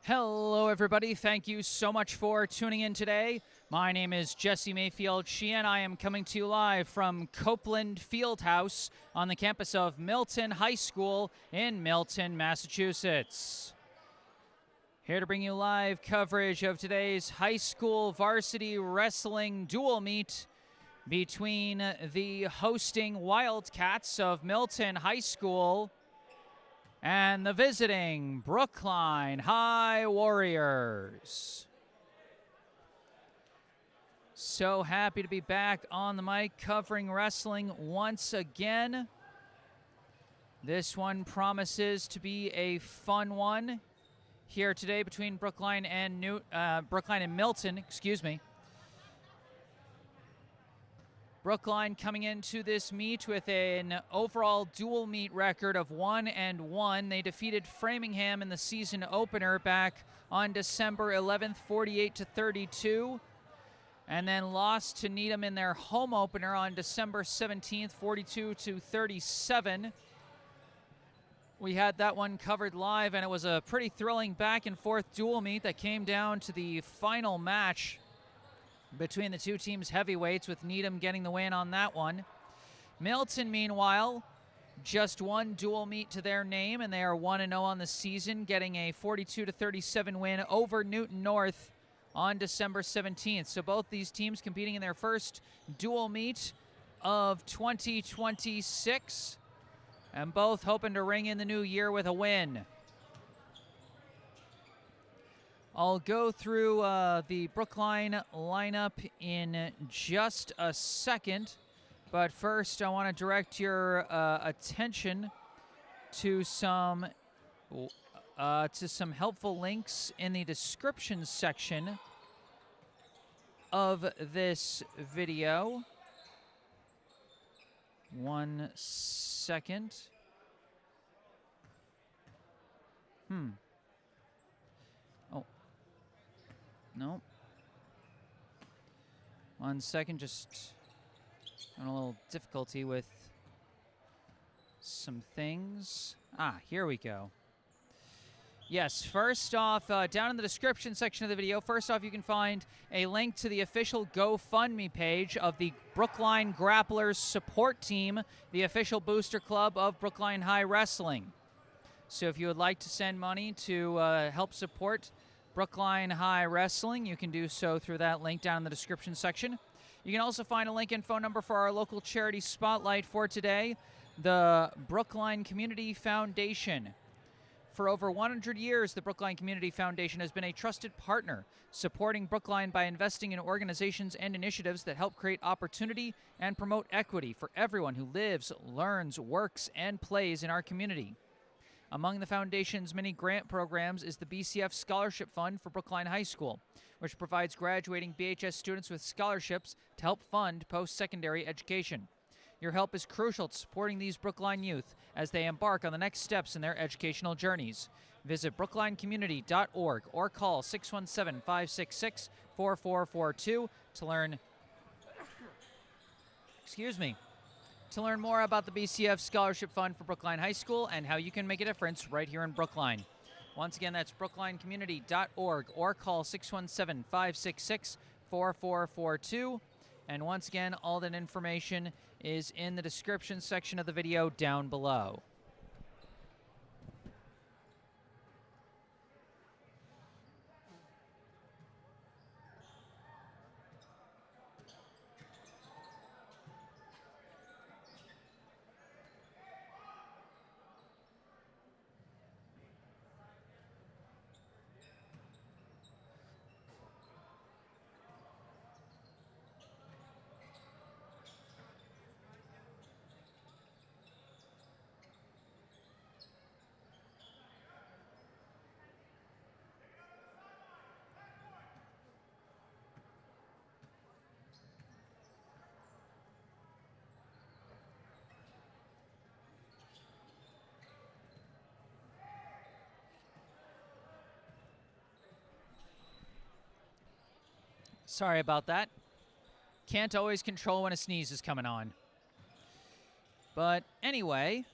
Hello, everybody. Thank you so much for tuning in today. My name is Jesse Mayfield-Sheehan. I am coming to you live from Copeland Fieldhouse on the campus of Milton High School in Milton, Massachusetts. Here to bring you live coverage of today's high school varsity wrestling dual meet between the hosting Wildcats of Milton High School and the visiting Brookline High Warriors. So happy to be back on the mic covering wrestling once again. This one promises to be a fun one here today between Brookline and Milton, excuse me. Brookline coming into this meet with an overall dual meet record of 1-1. They defeated Framingham in the season opener back on December 11th, 48-32, and then lost to Needham in their home opener on December 17th, 42-37. We had that one covered live, and it was a pretty thrilling back and forth dual meet that came down to the final match between the two teams' heavyweights, with Needham getting the win on that one. Milton, meanwhile, just one dual meet to their name, and they are 1-0 on the season, getting a 42-37 win over Newton North on December 17th. So both these teams competing in their first dual meet of 2026, and both hoping to ring in the new year with a win. I'll go through the Brookline lineup in just a second, but first I want to direct your attention to some helpful links in the description section of this video. 1 second. No. 1 second, just having a little difficulty with some things. Here we go. Yes, first off, down in the description section of the video, first off, you can find a link to the official GoFundMe page of the Brookline Grapplers support team, the official booster club of Brookline High Wrestling. So if you would like to send money to help support Brookline High Wrestling, you can do so through that link down in the description section. You can also find a link and phone number for our local charity spotlight for today, the Brookline Community Foundation. For over 100 years, the Brookline Community Foundation has been a trusted partner, supporting Brookline by investing in organizations and initiatives that help create opportunity and promote equity for everyone who lives, learns, works, and plays in our community. Among the foundation's many grant programs is the BCF Scholarship Fund for Brookline High School, which provides graduating BHS students with scholarships to help fund post-secondary education. Your help is crucial to supporting these Brookline youth as they embark on the next steps in their educational journeys. Visit brooklinecommunity.org or call 617-566-4442 to learn to learn more about the BCF Scholarship Fund for Brookline High School and how you can make a difference right here in Brookline. Once again, that's brooklinecommunity.org or call 617-566-4442. And once again, all that information is in the description section of the video down below. Sorry about that. Can't always control when a sneeze is coming on. But anyway,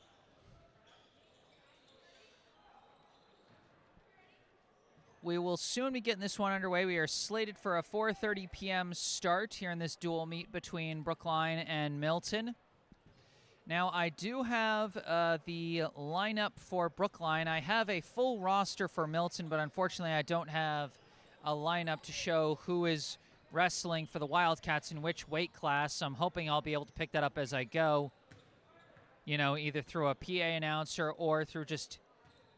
we will soon be getting this one underway. We are slated for a 4:30 p.m. start here in this dual meet between Brookline and Milton. Now, I do have the lineup for Brookline. I have a full roster for Milton, but unfortunately I don't have a lineup to show who is wrestling for the Wildcats in which weight class. I'm hoping I'll be able to pick that up as I go, you know, either through a PA announcer or through just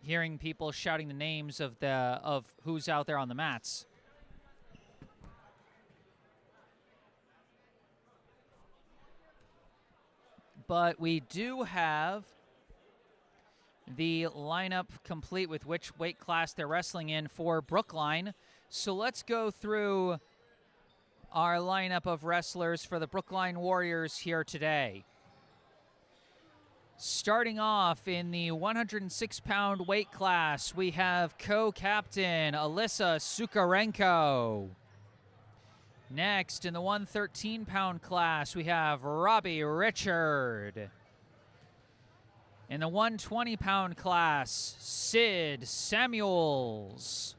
hearing people shouting the names of who's out there on the mats. But we do have the lineup complete with which weight class they're wrestling in for Brookline. So let's go through our lineup of wrestlers for the Brookline Warriors here today. Starting off in the 106-pound weight class, we have co-captain Alyssa Sukarenko. Next, in the 113-pound class, we have Robbie Richard. In the 120-pound class, Sid Samuels.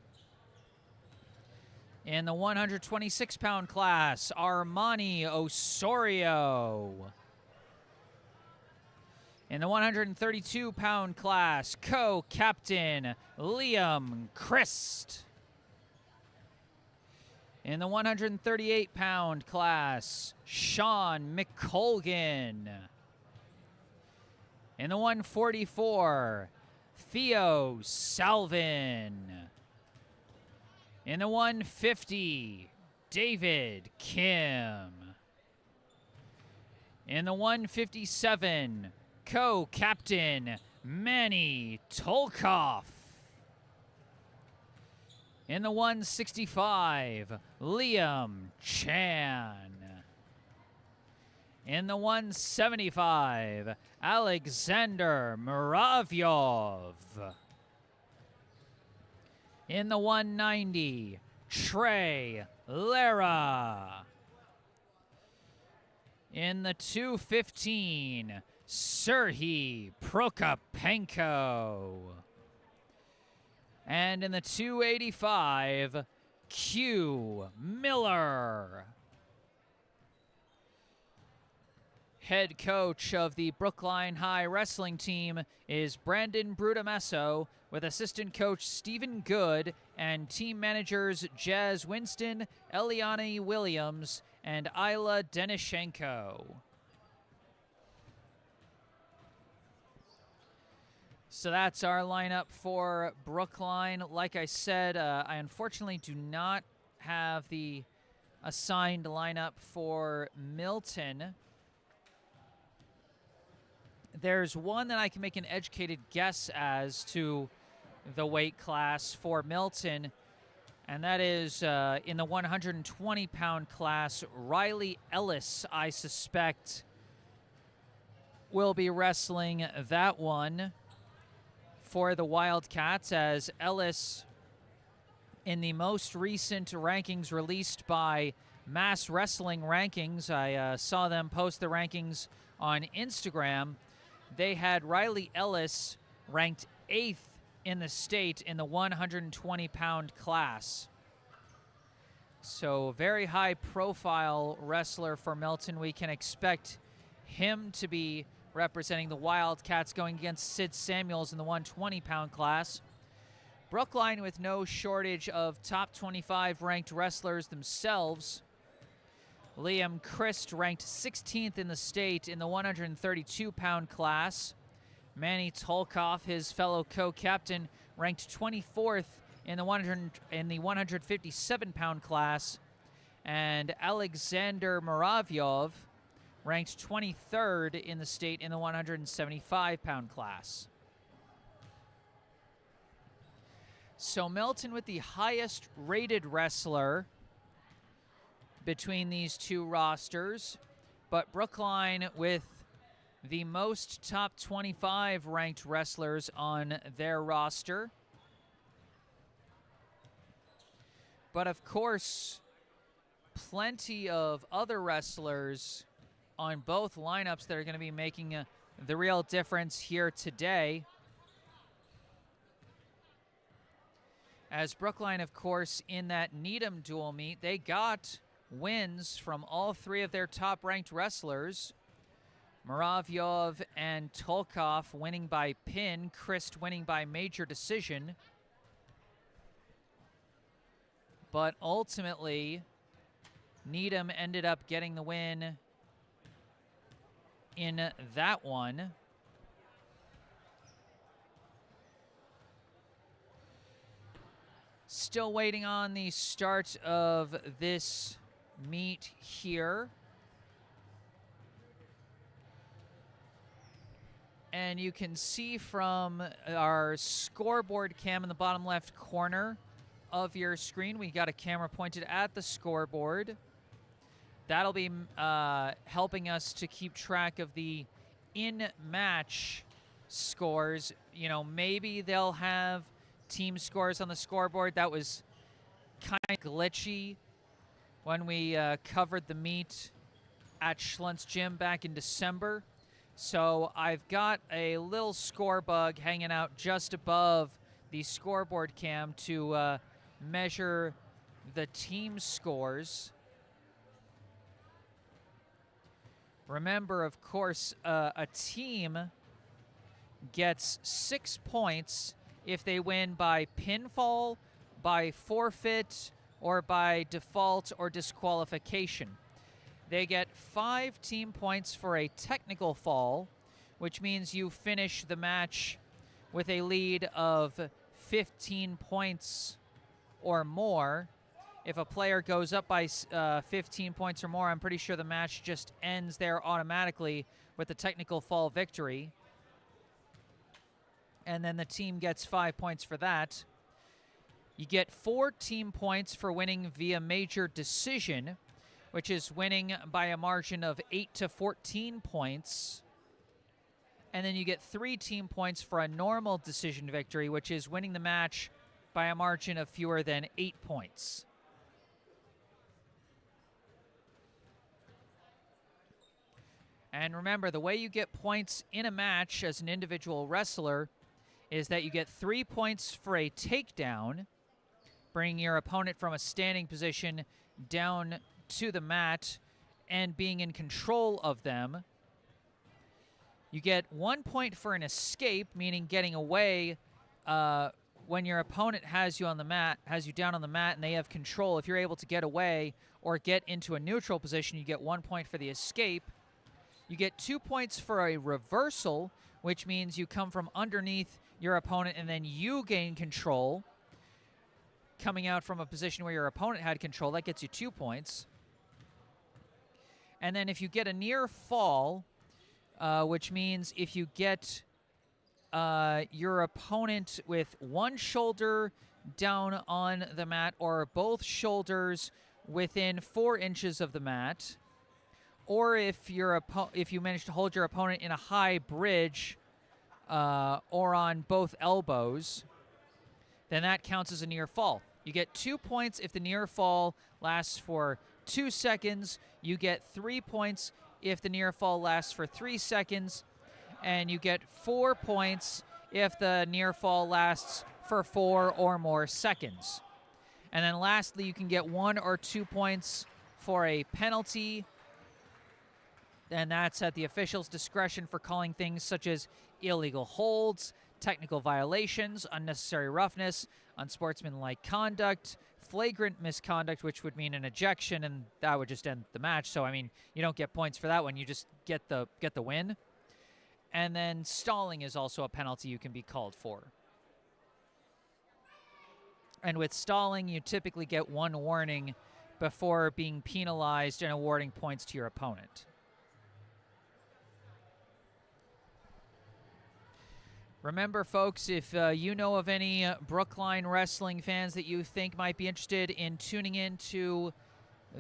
In the 126-pound class, Armani Osorio. In the 132-pound class, co-captain Liam Christ. In the 138-pound class, Sean McColgan. In the 144, Theo Salvin. In the 150, David Kim. In the 157, co-captain Manny Tolkoff. In the 165, Liam Chan. In the 175, Alexander Muravyov. In the 190, Trey Lara. In the 215, Serhii Prokopenko. And in the 285, Q Miller. Head coach of the Brookline High wrestling team is Brandon Brudamesso, with assistant coach Stephen Good and team managers Jazz Winston, Eliane Williams, and Isla Denishenko. So that's our lineup for Brookline. Like I said, I unfortunately do not have the assigned lineup for Milton. There's one that I can make an educated guess as to the weight class for Milton, and that is in the 120-pound class, Riley Ellis, I suspect, will be wrestling that one for the Wildcats, as Ellis, in the most recent rankings released by Mass Wrestling Rankings, I saw them post the rankings on Instagram, they had Riley Ellis ranked 8th in the state in the 120-pound class. So very high-profile wrestler for Milton. We can expect him to be representing the Wildcats going against Sid Samuels in the 120-pound class. Brookline with no shortage of top 25 ranked wrestlers themselves. Liam Christ ranked 16th in the state in the 132-pound class. Manny Tolkoff, his fellow co-captain, ranked 24th in the 157-pound class. And Alexander Muravyov ranked 23rd in the state in the 175-pound class. So Milton with the highest rated wrestler between these two rosters, but Brookline with the most top 25 ranked wrestlers on their roster. But of course, plenty of other wrestlers on both lineups that are going to be making the real difference here today. As Brookline, of course, in that Needham dual meet, they got wins from all three of their top-ranked wrestlers. Muravyov and Tolkov winning by pin, Christ winning by major decision. But ultimately, Needham ended up getting the win in that one. Still waiting on the start of this meet here. And you can see from our scoreboard cam in the bottom left corner of your screen, we got a camera pointed at the scoreboard. That'll be helping us to keep track of the in-match scores. You know, maybe they'll have team scores on the scoreboard. That was kind of glitchy when we covered the meet at Schlunt's Gym back in December. So I've got a little score bug hanging out just above the scoreboard cam to measure the team scores. Remember, of course, a team gets 6 points if they win by pinfall, by forfeit, or by default or disqualification. They get 5 team points for a technical fall, which means you finish the match with a lead of 15 points or more. If a player goes up by 15 points or more, I'm pretty sure the match just ends there automatically with the technical fall victory. And then the team gets 5 points for that. You get 4 team points for winning via major decision, which is winning by a margin of 8 to 14 points. And then you get 3 team points for a normal decision victory, which is winning the match by a margin of fewer than 8 points. And remember, the way you get points in a match as an individual wrestler is that you get 3 points for a takedown, bringing your opponent from a standing position down to the mat and being in control of them. You get 1 point for an escape, meaning getting away when your opponent has you on the mat, has you down on the mat, and they have control. If you're able to get away or get into a neutral position, you get 1 point for the escape. You get 2 points for a reversal, which means you come from underneath your opponent and then you gain control, coming out from a position where your opponent had control. That gets you 2 points. And then if you get a near fall, which means if you get your opponent with one shoulder down on the mat or both shoulders within 4 inches of the mat, or if you manage to hold your opponent in a high bridge or on both elbows, then that counts as a near fall. You get 2 points if the near fall lasts for 2 seconds. You get 3 points if the near fall lasts for 3 seconds. And you get 4 points if the near fall lasts for 4 or more seconds. And then lastly, you can get 1 or 2 points for a penalty. And that's at the official's discretion for calling things such as illegal holds, technical violations, unnecessary roughness, unsportsmanlike conduct, flagrant misconduct, which would mean an ejection, and that would just end the match. So, I mean, you don't get points for that one. You just get the win. And then stalling is also a penalty you can be called for. And with stalling, you typically get 1 warning before being penalized and awarding points to your opponent. Remember, folks, if you know of any Brookline wrestling fans that you think might be interested in tuning into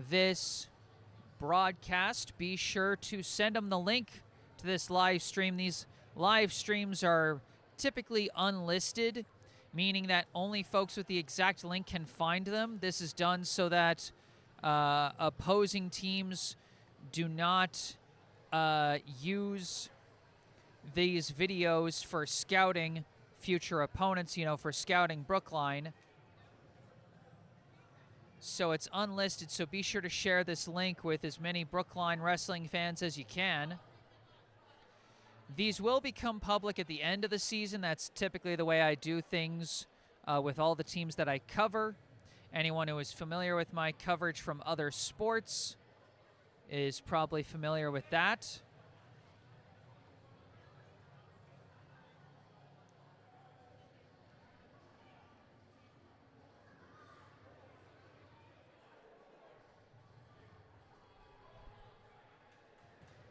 this broadcast, be sure to send them the link to this live stream. These live streams are typically unlisted, meaning that only folks with the exact link can find them. This is done so that opposing teams do not use these videos for scouting future opponents, you know, for scouting Brookline. so it's unlisted, so be sure to share this link with as many Brookline wrestling fans as you can. These will become public at the end of the season. That's typically the way I do things with all the teams that I cover. Anyone who is familiar with my coverage from other sports is probably familiar with that.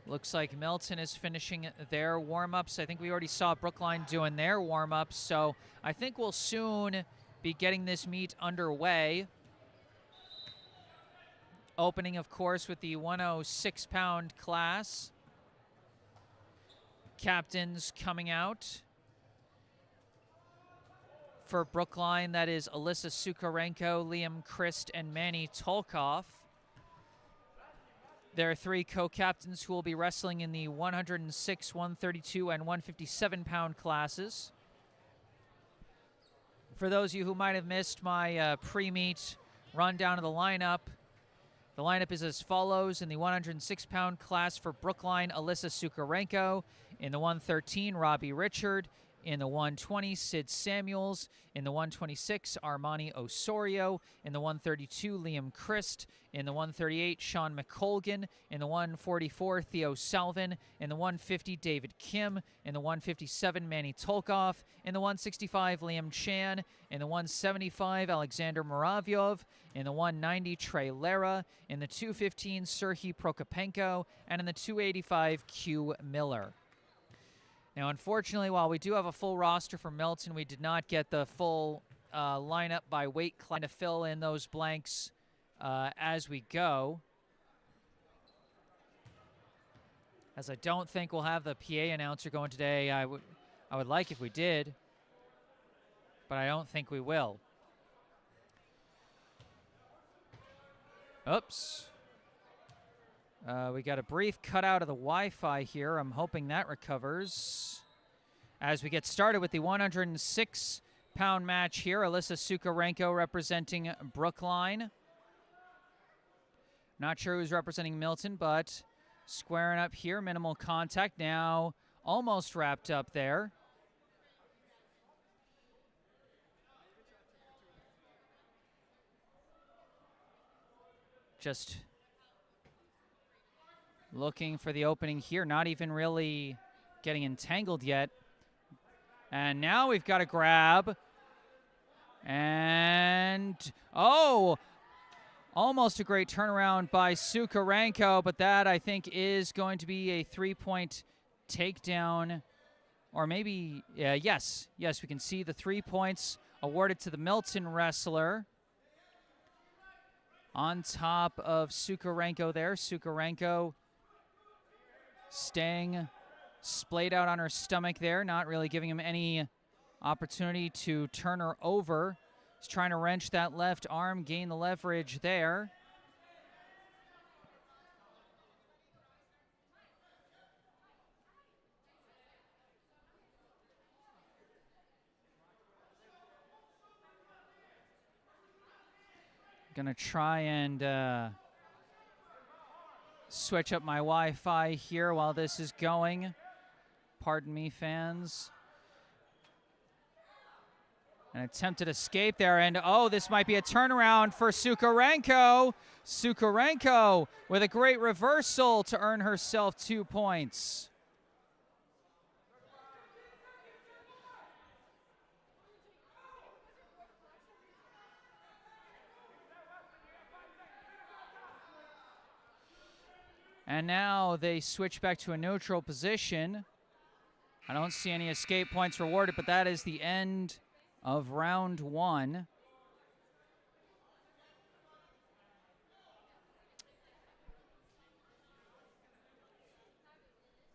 Looks like Milton is finishing their warm-ups. I think we already saw Brookline doing their warm-ups, so I think we'll soon be getting this meet underway. Opening, of course, with the 106-pound class. Captains coming out. For Brookline, that is Alyssa Sukarenko, Liam Christ, and Manny Tolkoff. There are 3 co-captains who will be wrestling in the 106, 132, and 157-pound classes. For those of you who might have missed my pre-meet rundown of the lineup is as follows. In the 106-pound class for Brookline, Alyssa Sukarenko. In the 113, Robbie Richard. In the 120, Sid Samuels. In the 126, Armani Osorio. In the 132, Liam Christ. In the 138, Sean McColgan. In the 144, Theo Salvin. In the 150, David Kim. In the 157, Manny Tolkoff. In the 165, Liam Chan. In the 175, Alexander Muravyov. In the 190, Trey Lara. In the 215, Serhii Prokopenko. And in the 285, Q Miller. Now, unfortunately, while we do have a full roster for Milton, we did not get the full lineup by weight class to fill in those blanks as we go. As I don't think we'll have the PA announcer going today. I would like if we did, but I don't think we will. Oops. We got a brief cutout of the Wi-Fi here. I'm hoping that recovers. As we get started with the 106-pound match here, Alyssa Sukarenko representing Brookline. Not sure who's representing Milton, but squaring up here, minimal contact. Now almost wrapped up there. Just looking for the opening here, not even really getting entangled yet. And now we've got a grab. And, oh, almost a great turnaround by Sukarenko, but that, I think, is going to be a 3-point takedown. Or maybe, yes, we can see the 3 points awarded to the Milton wrestler. On top of Sukarenko there. Sukarenko staying splayed out on her stomach there, not really giving him any opportunity to turn her over. He's trying to wrench that left arm, gain the leverage there. Gonna try and switch up my Wi-Fi here while this is going. Pardon me, fans. An attempted escape there, and oh, this might be a turnaround for Sukarenko. Sukarenko with a great reversal to earn herself 2 points. And now they switch back to a neutral position. I don't see any escape points rewarded, but that is the end of round 1.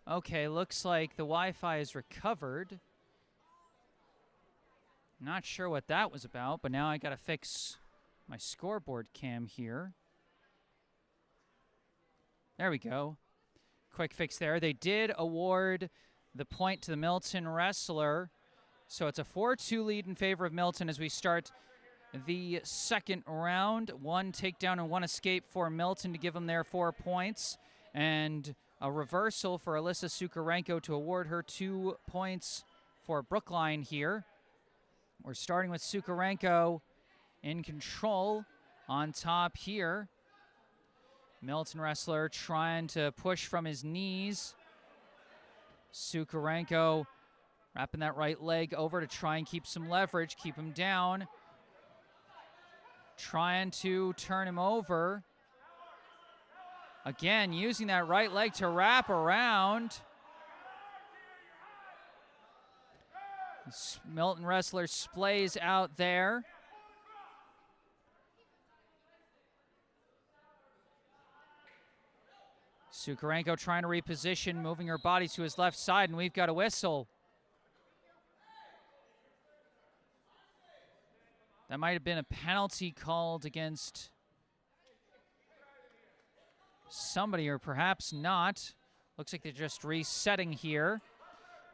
Okay, looks like the Wi-Fi is recovered. Not sure what that was about, but now I gotta fix my scoreboard cam here. There we go. Quick fix there. They did award the point to the Milton wrestler. So it's a 4-2 lead in favor of Milton as we start the second round. 1 takedown and 1 escape for Milton to give them their 4 points. And a reversal for Alyssa Sukarenko to award her 2 points for Brookline here. We're starting with Sukarenko in control on top here. Milton wrestler trying to push from his knees. Sukarenko wrapping that right leg over to try and keep some leverage, keep him down. Trying to turn him over. Again, using that right leg to wrap around. Milton wrestler splays out there. Sukarenko trying to reposition, moving her body to his left side, and we've got a whistle. That might have been a penalty called against somebody, or perhaps not. Looks like they're just resetting here.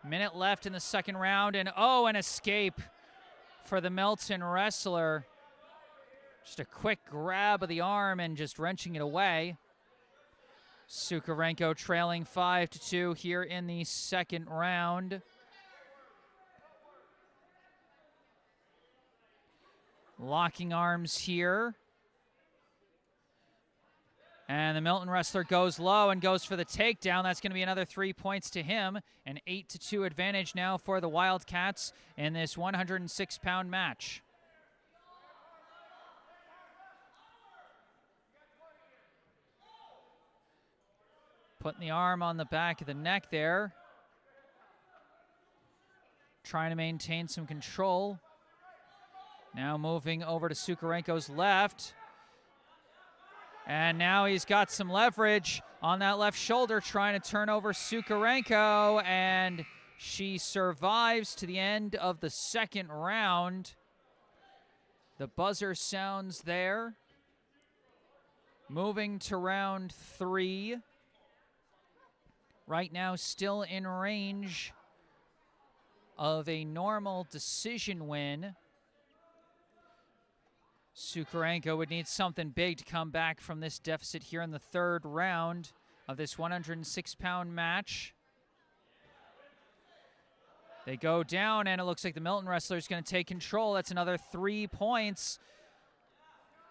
Minute left in the second round, and oh, an escape for the Milton wrestler. Just a quick grab of the arm and just wrenching it away. Sukarenko trailing 5-2 here in the second round. Locking arms here. And the Milton wrestler goes low and goes for the takedown. That's going to be another 3 points to him. An 8-2 advantage now for the Wildcats in this 106-pound match. Putting the arm on the back of the neck there. Trying to maintain some control. Now moving over to Sukarenko's left. And now he's got some leverage on that left shoulder, trying to turn over Sukarenko, and she survives to the end of the second round. The buzzer sounds there. Moving to round 3. Right now still in range of a normal decision win. Sukarenko would need something big to come back from this deficit here in the third round of this 106-pound match. They go down, and it looks like the Milton wrestler is going to take control. That's another 3 points.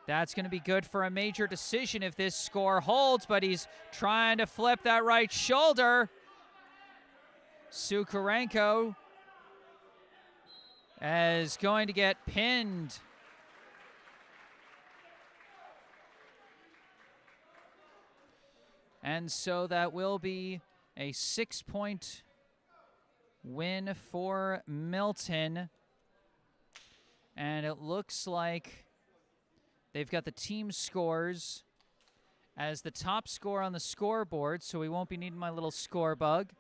That's going to be good for a major decision if this score holds, but he's trying to flip that right shoulder. Sukarenko is going to get pinned. And so that will be a 6-point win for Milton. And it looks like they've got the team scores as the top score on the scoreboard, so we won't be needing my little score bug.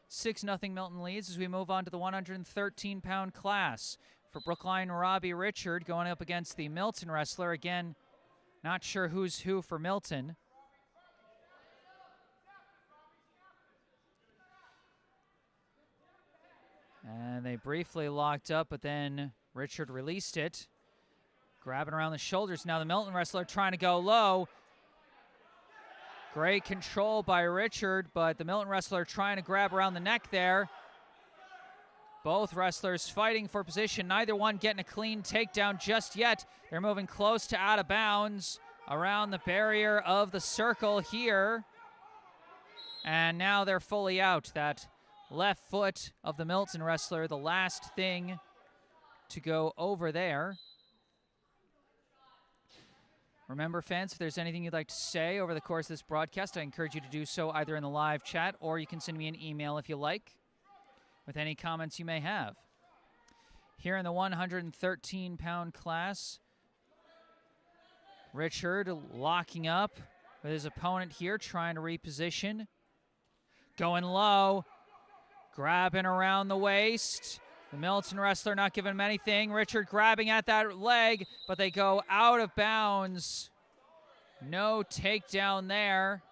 6-0 Milton leads as we move on to the 113-pound class. For Brookline, Robbie Richard going up against the Milton wrestler. Again, not sure who's who for Milton. And they briefly locked up, but then Richard released it. Grabbing around the shoulders. Now the Milton wrestler trying to go low. Great control by Richard, but the Milton wrestler trying to grab around the neck there. Both wrestlers fighting for position. Neither one getting a clean takedown just yet. They're moving close to out of bounds around the barrier of the circle here. And now they're fully out. That left foot of the Milton wrestler, the last thing to go over there. Remember, fans, if there's anything you'd like to say over the course of this broadcast, I encourage you to do so either in the live chat, or you can send me an email if you like, with any comments you may have. Here in the 113-pound class, Richard locking up with his opponent here, trying to reposition. Going low. Grabbing around the waist. The Milton wrestler not giving him anything. Richard grabbing at that leg, but they go out of bounds. No takedown there.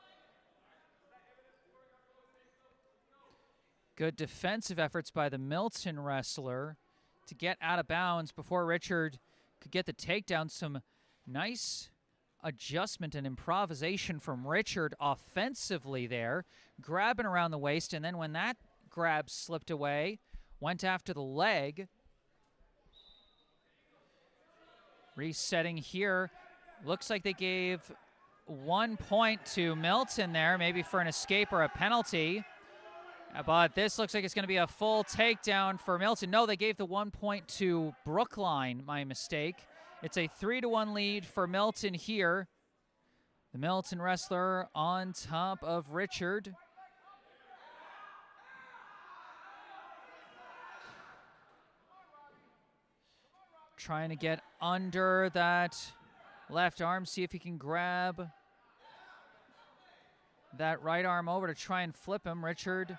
Good defensive efforts by the Milton wrestler to get out of bounds before Richard could get the takedown. Some nice adjustment and improvisation from Richard offensively there, grabbing around the waist, and then when that grab slipped away, went after the leg. Resetting here. Looks like they gave 1 point to Milton there, maybe for an escape or a penalty. But this looks like it's going to be a full takedown for Milton. No, they gave the 1 point to Brookline, my mistake. It's a 3-1 lead for Milton here. The Milton wrestler on top of Richard. Trying to get under that left arm, see if he can grab that right arm over to try and flip him. Richard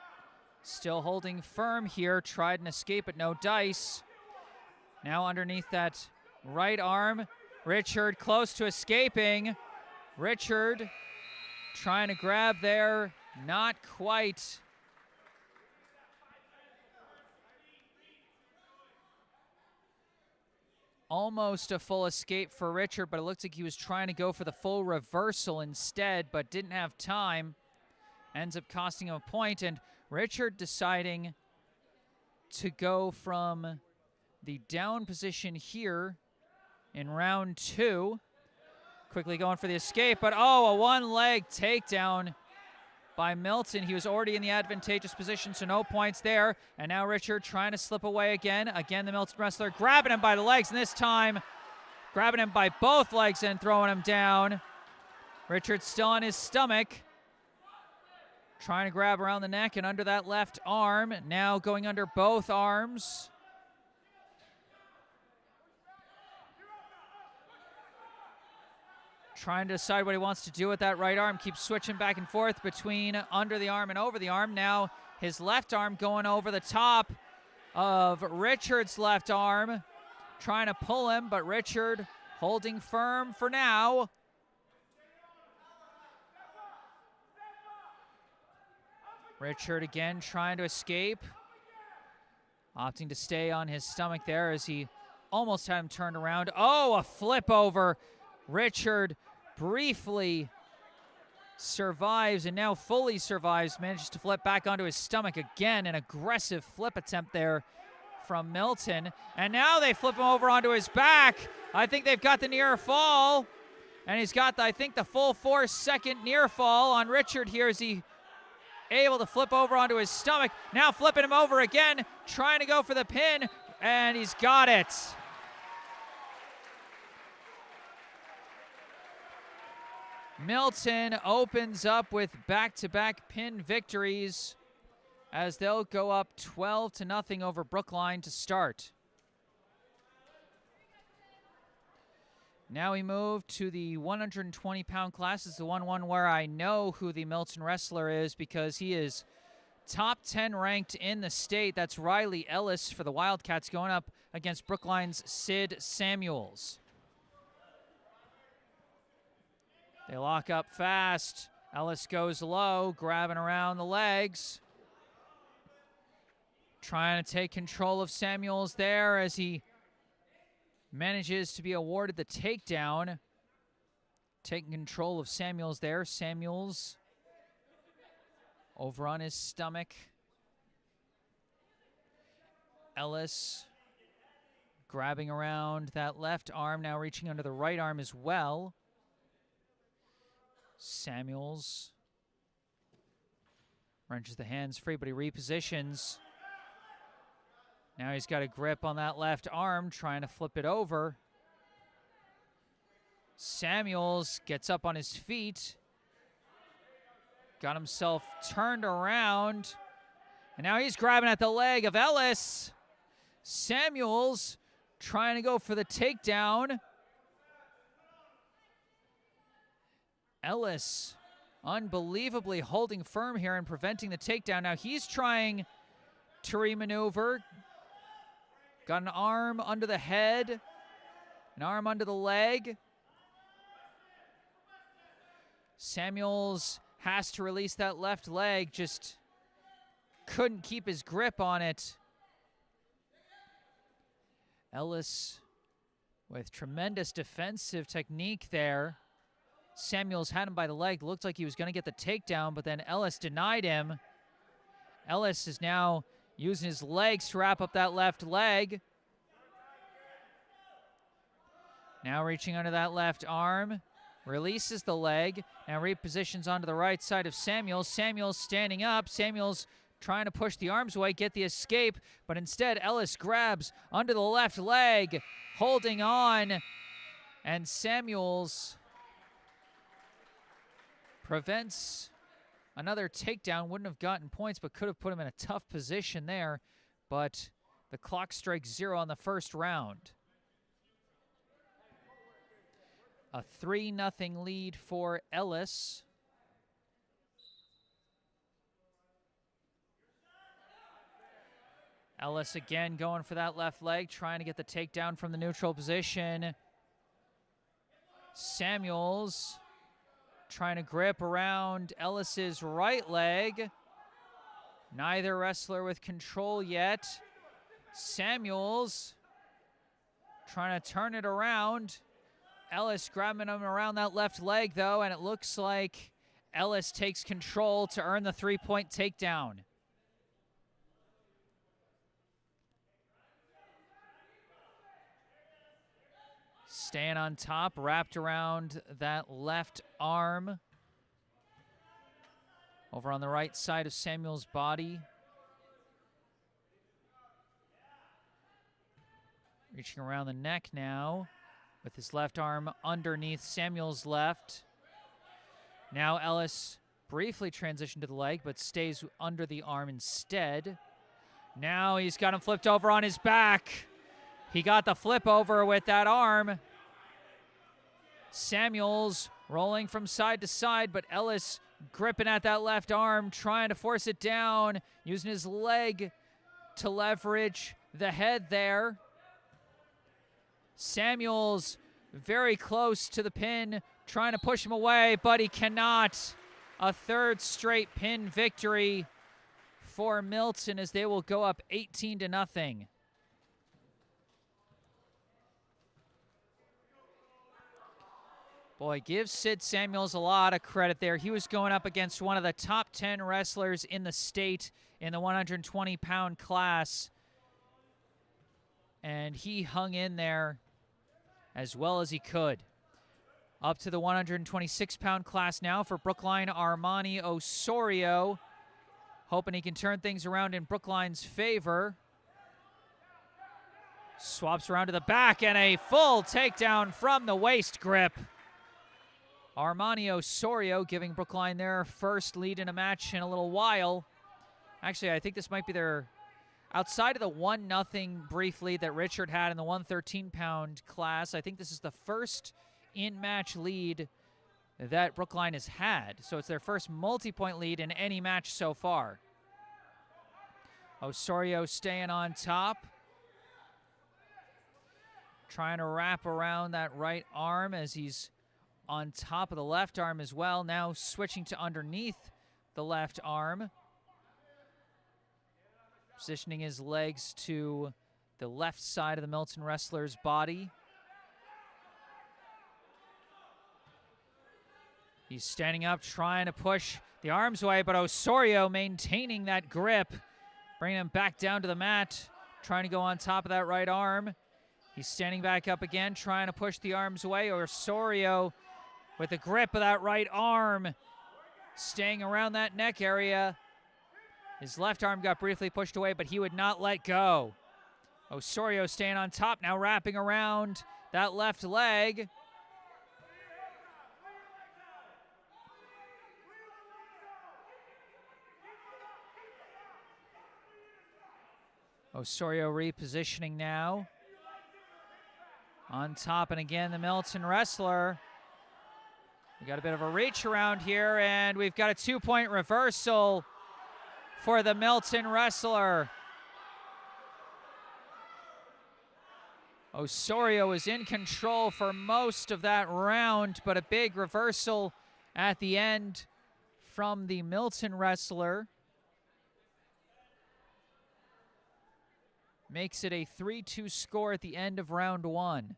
still holding firm here, tried an escape, but no dice. Now underneath that right arm, Richard close to escaping. Richard trying to grab there, not quite. Almost a full escape for Richard, but it looks like he was trying to go for the full reversal instead, but didn't have time. Ends up costing him a point, and Richard deciding to go from the down position here in round 2. Quickly going for the escape, but oh, a one-leg takedown by Milton. He was already in the advantageous position, so no points there. And now Richard trying to slip away again. Again, the Milton wrestler grabbing him by the legs, and this time grabbing him by both legs and throwing him down. Richard still on his stomach. Trying to grab around the neck and under that left arm. Now going under both arms. Trying to decide what he wants to do with that right arm. Keeps switching back and forth between under the arm and over the arm. Now his left arm going over the top of Richard's left arm. Trying to pull him, but Richard holding firm for now. Richard again trying to escape. Opting to stay on his stomach there as he almost had him turned around. Oh, a flip over. Richard briefly survives and now fully survives. Manages to flip back onto his stomach again. An aggressive flip attempt there from Milton. And now they flip him over onto his back. I think they've got the near fall. And he's got, I think, the full 4-second near fall on Richard here as he able to flip over onto his stomach. Now flipping him over again, trying to go for the pin, and he's got it. Milton opens up with back-to-back pin victories as they'll go up 12-0 over Brookline to start. Now we move to the 120-pound class. This is the one where I know who the Milton wrestler is because he is top 10 ranked in the state. That's Riley Ellis for the Wildcats going up against Brookline's Sid Samuels. They lock up fast. Ellis goes low, grabbing around the legs. Trying to take control of Samuels there as he manages to be awarded the takedown. Taking control of Samuels there. Samuels over on his stomach. Ellis grabbing around that left arm, now reaching under the right arm as well. Samuels wrenches the hands free, but he repositions. Now he's got a grip on that left arm, trying to flip it over. Samuels gets up on his feet. Got himself turned around. And now he's grabbing at the leg of Ellis. Samuels trying to go for the takedown. Ellis unbelievably holding firm here and preventing the takedown. Now he's trying to remaneuver. Got an arm under the head, an arm under the leg. Samuels has to release that left leg, just couldn't keep his grip on it. Ellis with tremendous defensive technique there. Samuels had him by the leg. Looked like he was going to get the takedown, but then Ellis denied him. Ellis is now using his legs to wrap up that left leg. Now reaching under that left arm. Releases the leg. Now repositions onto the right side of Samuels. Samuels standing up. Samuels trying to push the arms away, get the escape, but instead Ellis grabs under the left leg, holding on, and Samuels prevents another takedown. Wouldn't have gotten points, but could have put him in a tough position there, but the clock strikes 0 on the first round. A 3-0 lead for Ellis. Ellis again going for that left leg, trying to get the takedown from the neutral position. Samuels trying to grip around Ellis's right leg. Neither wrestler with control yet. Samuels trying to turn it around. Ellis grabbing him around that left leg, though, and it looks like Ellis takes control to earn the 3-point takedown. Staying on top, wrapped around that left arm. Over on the right side of Samuel's body. Reaching around the neck now with his left arm underneath Samuel's left. Now Ellis briefly transitioned to the leg, but stays under the arm instead. Now he's got him flipped over on his back. He got the flip over with that arm. Samuels rolling from side to side, but Ellis gripping at that left arm, trying to force it down, using his leg to leverage the head there. Samuels very close to the pin, trying to push him away, but he cannot. A third straight pin victory for Milton as they will go up 18-0. Boy, give Sid Samuels a lot of credit there. He was going up against one of the top 10 wrestlers in the state in the 120-pound class. And he hung in there as well as he could. Up to the 126-pound class now for Brookline, Armani Osorio. Hoping he can turn things around in Brookline's favor. Swaps around to the back and a full takedown from the waist grip. Armani Osorio giving Brookline their first lead in a match in a little while. Actually, I think this might be their, outside of the 1-0 brief lead that Richard had in the 113-pound class, I think this is the first in-match lead that Brookline has had. So it's their first multi-point lead in any match so far. Osorio staying on top. Trying to wrap around that right arm as he's on top of the left arm as well. Now switching to underneath the left arm. Positioning his legs to the left side of the Milton wrestler's body. He's standing up, trying to push the arms away, but Osorio maintaining that grip, bringing him back down to the mat, trying to go on top of that right arm. He's standing back up again, trying to push the arms away. Osorio with the grip of that right arm, staying around that neck area. His left arm got briefly pushed away, but he would not let go. Osorio staying on top, now wrapping around that left leg. Osorio repositioning now. On top, and again, the Milton wrestler. We got a bit of a reach around here, and we've got a 2-point reversal for the Milton wrestler. Osorio was in control for most of that round, but a big reversal at the end from the Milton wrestler. Makes it a 3-2 score at the end of round one.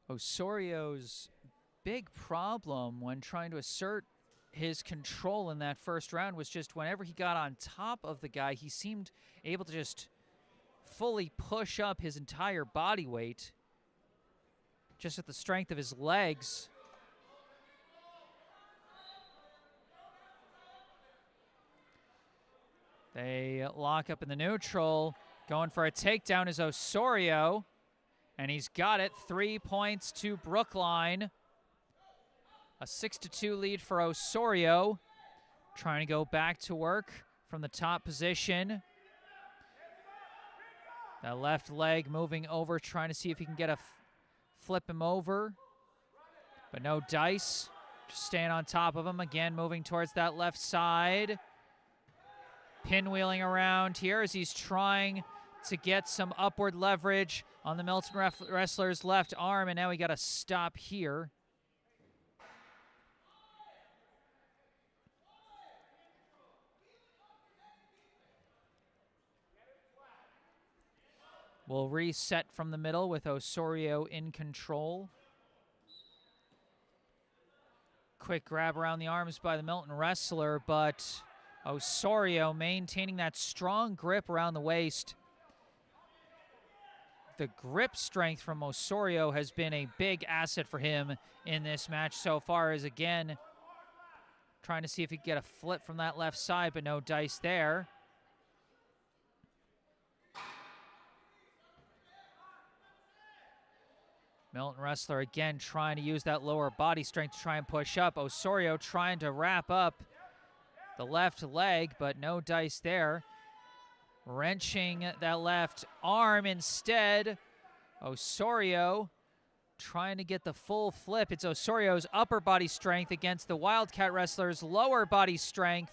Osorio's big problem when trying to assert his control in that first round was just whenever he got on top of the guy, he seemed able to just fully push up his entire body weight just with the strength of his legs. They lock up in the neutral. Going for a takedown is Osorio, and he's got it. 3 points to Brookline. A 6-2 lead for Osorio. Trying to go back to work from the top position. That left leg moving over, trying to see if he can get a flip him over. But no dice. Just staying on top of him. Again, moving towards that left side. Pinwheeling around here as he's trying to get some upward leverage on the Milton wrestler's left arm. And now we got to stop here. We'll reset from the middle with Osorio in control. Quick grab around the arms by the Milton wrestler, but Osorio maintaining that strong grip around the waist. The grip strength from Osorio has been a big asset for him in this match so far, as again, trying to see if he can get a flip from that left side, but no dice there. Milton wrestler again trying to use that lower body strength to try and push up. Osorio trying to wrap up the left leg, but no dice there. Wrenching that left arm instead. Osorio trying to get the full flip. It's Osorio's upper body strength against the Wildcat wrestler's lower body strength.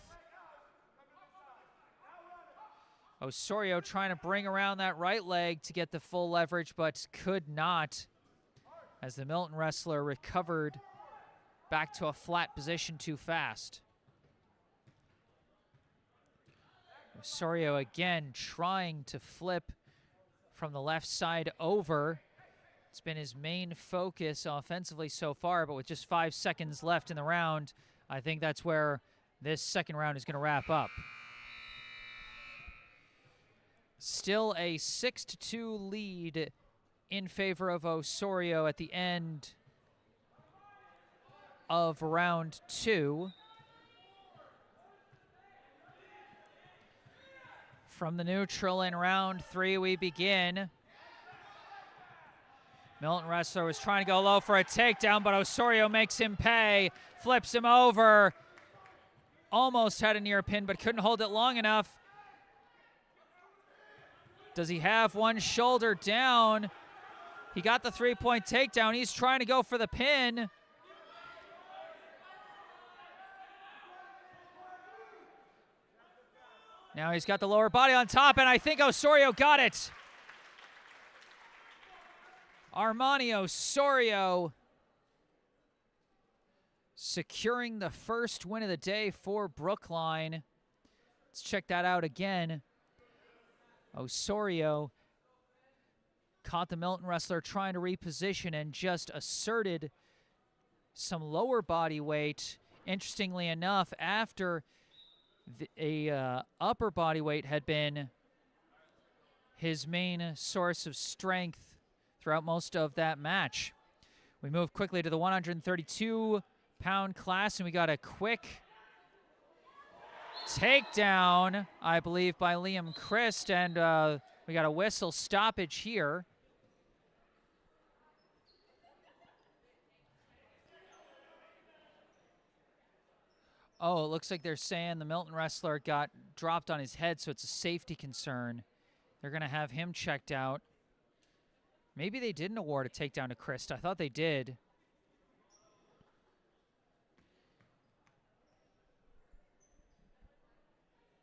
Osorio trying to bring around that right leg to get the full leverage, but could not, as the Milton wrestler recovered back to a flat position too fast. Osorio again trying to flip from the left side over. It's been his main focus offensively so far, but with just 5 seconds left in the round, I think that's where this second round is going to wrap up. Still a 6-2 lead in favor of Osorio at the end of round 2. From the neutral in round 3 we begin. Milton wrestler was trying to go low for a takedown, but Osorio makes him pay, flips him over. Almost had a near pin, but couldn't hold it long enough. Does he have one shoulder down? He got the 3-point takedown. He's trying to go for the pin. Now he's got the lower body on top, and I think Osorio got it. Armani Osorio securing the first win of the day for Brookline. Let's check that out again. Osorio caught the Milton wrestler trying to reposition and just asserted some lower body weight. Interestingly enough, after upper body weight had been his main source of strength throughout most of that match. We move quickly to the 132-pound class, and we got a quick takedown, I believe, by Liam Christ, and we got a whistle stoppage here. Oh, it looks like they're saying the Milton wrestler got dropped on his head, so it's a safety concern. They're going to have him checked out. Maybe they didn't award a takedown to Christ. I thought they did.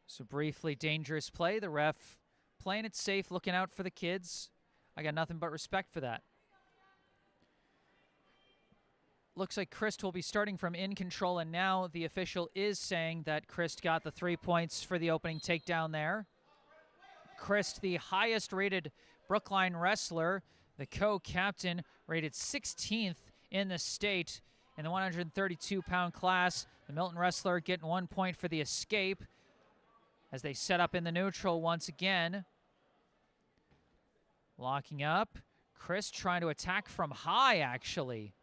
So briefly, dangerous play. The ref playing it safe, looking out for the kids. I got nothing but respect for that. Looks like Christ will be starting from in control, and now the official is saying that Christ got the 3 points for the opening takedown there. Christ, the highest rated Brookline wrestler, the co-captain, rated 16th in the state in the 132-pound class. The Milton wrestler getting 1 point for the escape as they set up in the neutral once again. Locking up. Chris trying to attack from high, actually,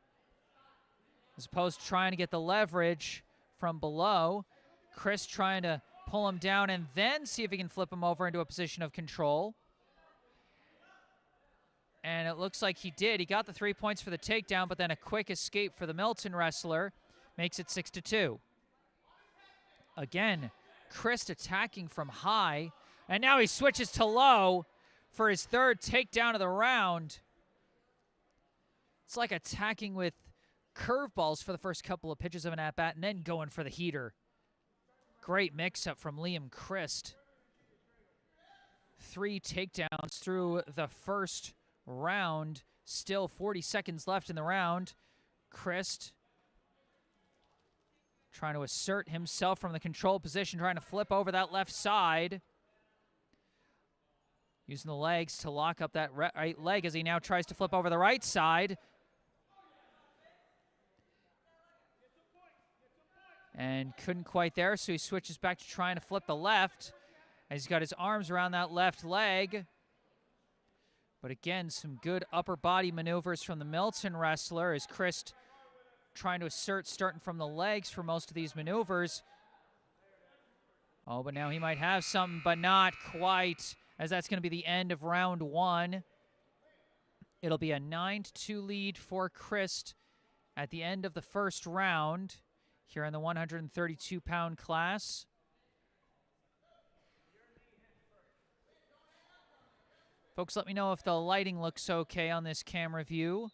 as opposed to trying to get the leverage from below. Chris trying to pull him down and then see if he can flip him over into a position of control. And it looks like he did. He got the 3 points for the takedown, but then a quick escape for the Milton wrestler makes it 6-2. Again, Chris attacking from high, and now he switches to low for his third takedown of the round. It's like attacking with curveballs for the first couple of pitches of an at-bat and then going for the heater. Great mix-up from Liam Christ. 3 takedowns through the first round. Still 40 seconds left in the round. Christ trying to assert himself from the control position, trying to flip over that left side. Using the legs to lock up that right leg as he now tries to flip over the right side. And couldn't quite there, so he switches back to trying to flip the left. As he's got his arms around that left leg. But again, some good upper body maneuvers from the Milton wrestler as Chris trying to assert starting from the legs for most of these maneuvers. Oh, but now he might have something, but not quite, as that's going to be the end of round 1. It'll be a 9-2 lead for Chris at the end of the first round here in the 132-pound class. Folks, let me know if the lighting looks okay on this camera view.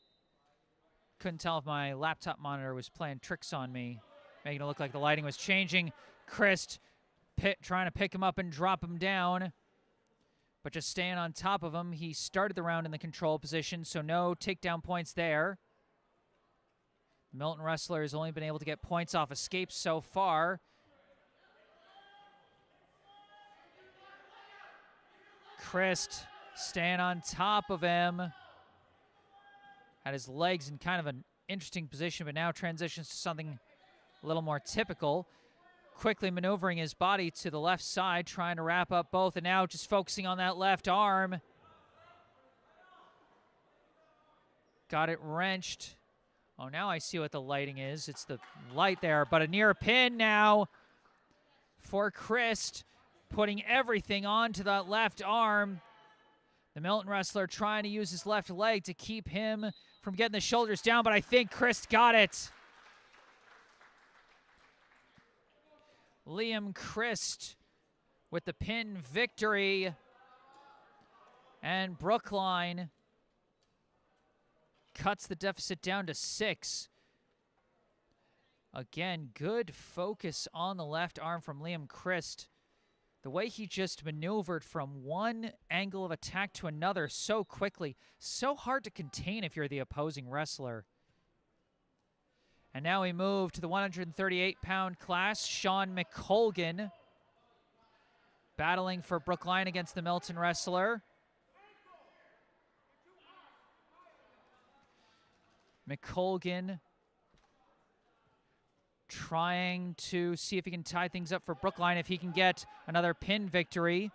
Couldn't tell if my laptop monitor was playing tricks on me, making it look like the lighting was changing. Chris trying to pick him up and drop him down, but just staying on top of him. He started the round in the control position, so no takedown points there. The Milton wrestler has only been able to get points off escapes so far. Chris staying on top of him. Had his legs in kind of an interesting position, but now transitions to something a little more typical. Quickly maneuvering his body to the left side, trying to wrap up both, and now just focusing on that left arm. Got it wrenched. Oh, now I see what the lighting is. It's the light there, but a near pin now for Chris, putting everything onto that left arm. The Milton wrestler trying to use his left leg to keep him from getting the shoulders down, but I think Chris got it. Liam Christ with the pin victory. And Brookline cuts the deficit down to 6. Again, good focus on the left arm from Liam Christ. The way he just maneuvered from one angle of attack to another so quickly, so hard to contain if you're the opposing wrestler. And now we move to the 138-pound class. Sean McColgan battling for Brookline against the Milton wrestler. McColgan trying to see if he can tie things up for Brookline, if he can get another pin victory.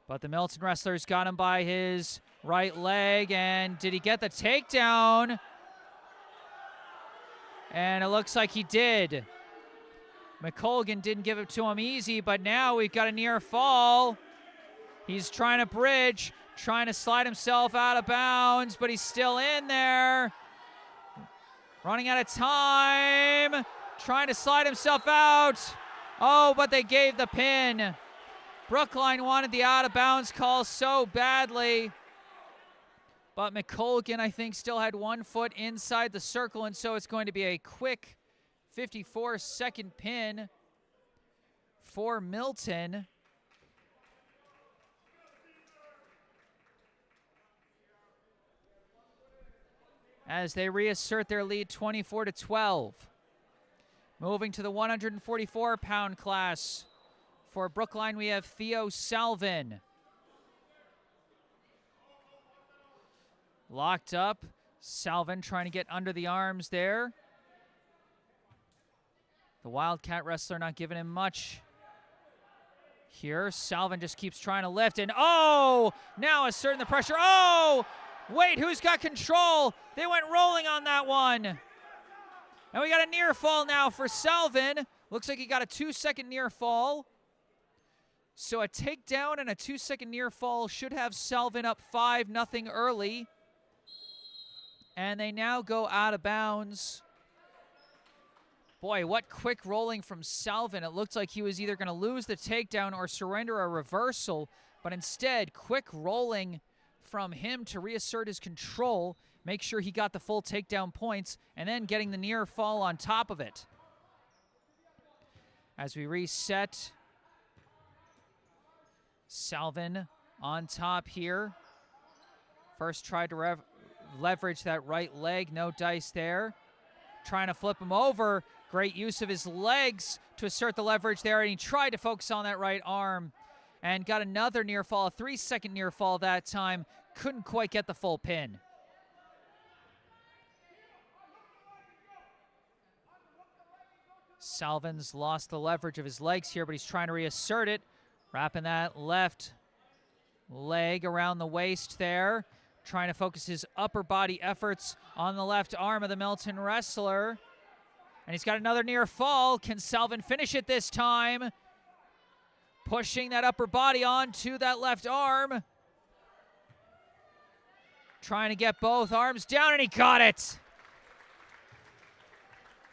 But the Milton wrestler's got him by his right leg, and did he get the takedown? And it looks like he did. McColgan didn't give it to him easy, but now we've got a near fall. He's trying to bridge, trying to slide himself out of bounds, but he's still in there. Running out of time, trying to slide himself out. Oh, but they gave the pin. Brookline wanted the out-of-bounds call so badly. But McColgan, I think, still had 1 foot inside the circle, and so it's going to be a quick 54-second pin for Milton. As they reassert their lead 24-12. Moving to the 144-pound class. For Brookline, we have Theo Salvin. Locked up. Salvin trying to get under the arms there. The Wildcat wrestler not giving him much. Here, Salvin just keeps trying to lift, and oh! Now asserting the pressure. Oh! Wait, who's got control? They went rolling on that one. And we got a near fall now for Salvin. Looks like he got a 2-second near fall. So a takedown and a 2-second near fall should have Salvin up 5-0 early. And they now go out of bounds. Boy, what quick rolling from Salvin. It looked like he was either going to lose the takedown or surrender a reversal. But instead, quick rolling from him to reassert his control, make sure he got the full takedown points, and then getting the near fall on top of it. As we reset, Salvin on top here. First tried to leverage that right leg, no dice there. Trying to flip him over. Great use of his legs to assert the leverage there, and he tried to focus on that right arm and got another near fall, a 3-second near fall that time. Couldn't quite get the full pin. Salvin's lost the leverage of his legs here, but he's trying to reassert it. Wrapping that left leg around the waist there. Trying to focus his upper body efforts on the left arm of the Milton wrestler. And he's got another near fall. Can Salvin finish it this time? Pushing that upper body onto that left arm. Trying to get both arms down, and he got it.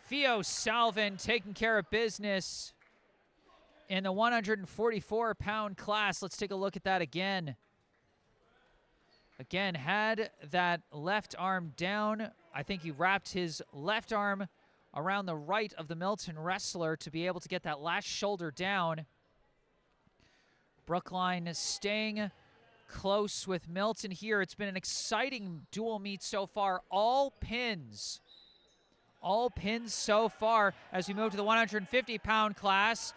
Theo Salvin taking care of business in the 144-pound class. Let's take a look at that again. Again, had that left arm down. I think he wrapped his left arm around the right of the Milton wrestler to be able to get that last shoulder down. Brookline staying close with Milton here. It's been an exciting dual meet so far. All pins. All pins so far as we move to the 150-pound class.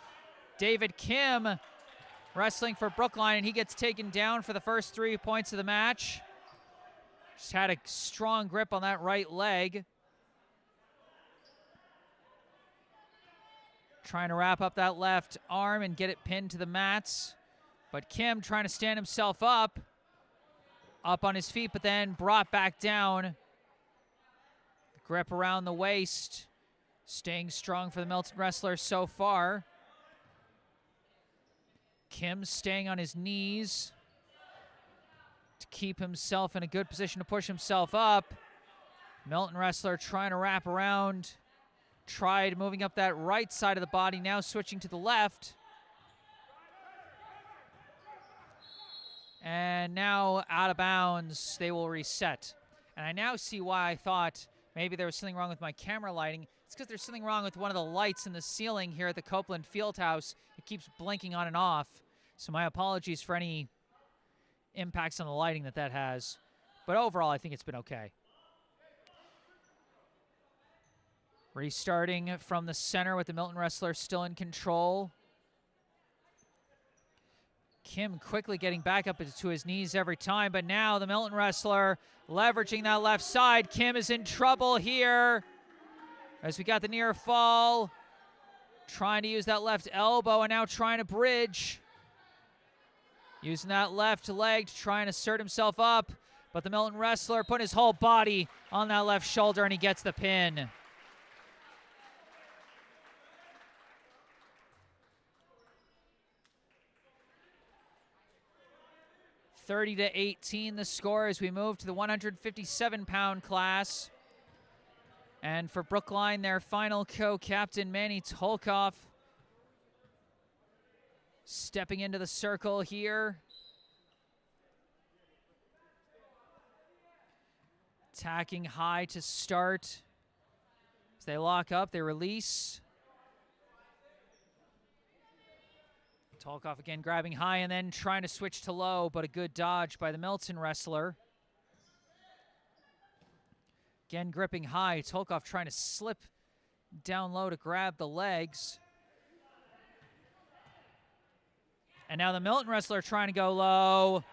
David Kim wrestling for Brookline, and he gets taken down for the first 3 points of the match. Just had a strong grip on that right leg. Trying to wrap up that left arm and get it pinned to the mats. But Kim trying to stand himself up on his feet, but then brought back down. Grip around the waist. Staying strong for the Milton wrestler so far. Kim staying on his knees to keep himself in a good position to push himself up. Milton wrestler trying to wrap around. Tried moving up that right side of the body, now switching to the left. And now out of bounds, they will reset. And I now see why I thought maybe there was something wrong with my camera lighting. It's because there's something wrong with one of the lights in the ceiling here at the Copeland Fieldhouse. It keeps blinking on and off. So my apologies for any impacts on the lighting that has. But overall, I think it's been okay. Restarting from the center with the Milton wrestler still in control. Kim quickly getting back up to his knees every time, but now the Milton wrestler leveraging that left side. Kim is in trouble here as we got the near fall. Trying to use that left elbow and now trying to bridge. Using that left leg to try and assert himself up, but the Milton wrestler put his whole body on that left shoulder and he gets the pin. (30-18) the score as we move to the 157-pound class. And for Brookline, their final co-captain, Manny Tolkoff, stepping into the circle here. Attacking high to start. As they lock up, they release. Tolkoff again grabbing high and then trying to switch to low, but a good dodge by the Milton wrestler. Again gripping high. Tolkoff trying to slip down low to grab the legs. And now the Milton wrestler trying to go low.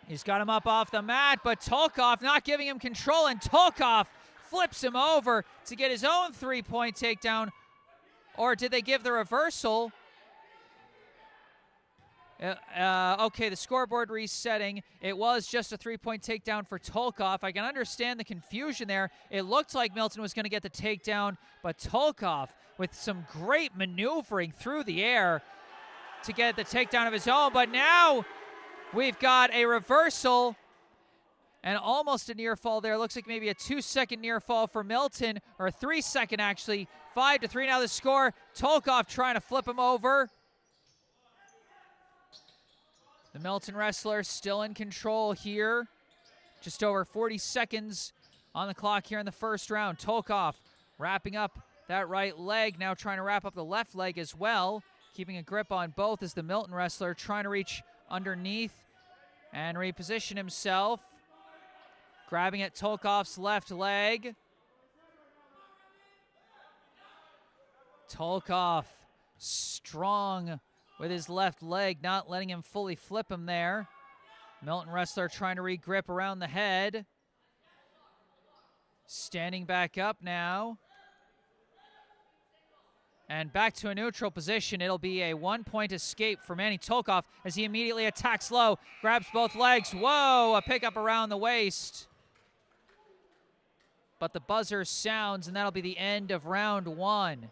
He's got him up off the mat, but Tolkov not giving him control, and Tolkov flips him over to get his own three-point takedown. Or did they give the reversal? Okay, the scoreboard resetting. It was just a three-point takedown for Tolkov. I can understand the confusion there. It looked like Milton was going to get the takedown, but Tolkov, with some great maneuvering through the air to get the takedown of his own. But now we've got a reversal and almost a near fall there. Looks like maybe a 2-second near fall for Milton, or a 3-second actually. 5-3 now the score. Tolkov trying to flip him over. The Milton wrestler still in control here. Just over 40 seconds on the clock here in the first round. Tolkov wrapping up that right leg, now trying to wrap up the left leg as well. Keeping a grip on both as the Milton wrestler trying to reach underneath and reposition himself. Grabbing at Tolkov's left leg. Tolkov strong with his left leg, not letting him fully flip him there. Milton wrestler trying to re-grip around the head. Standing back up now. And back to a neutral position. It'll be a one-point escape for Manny Tolkov as he immediately attacks low. Grabs both legs. Whoa, a pickup around the waist. But the buzzer sounds, and that'll be the end of round one.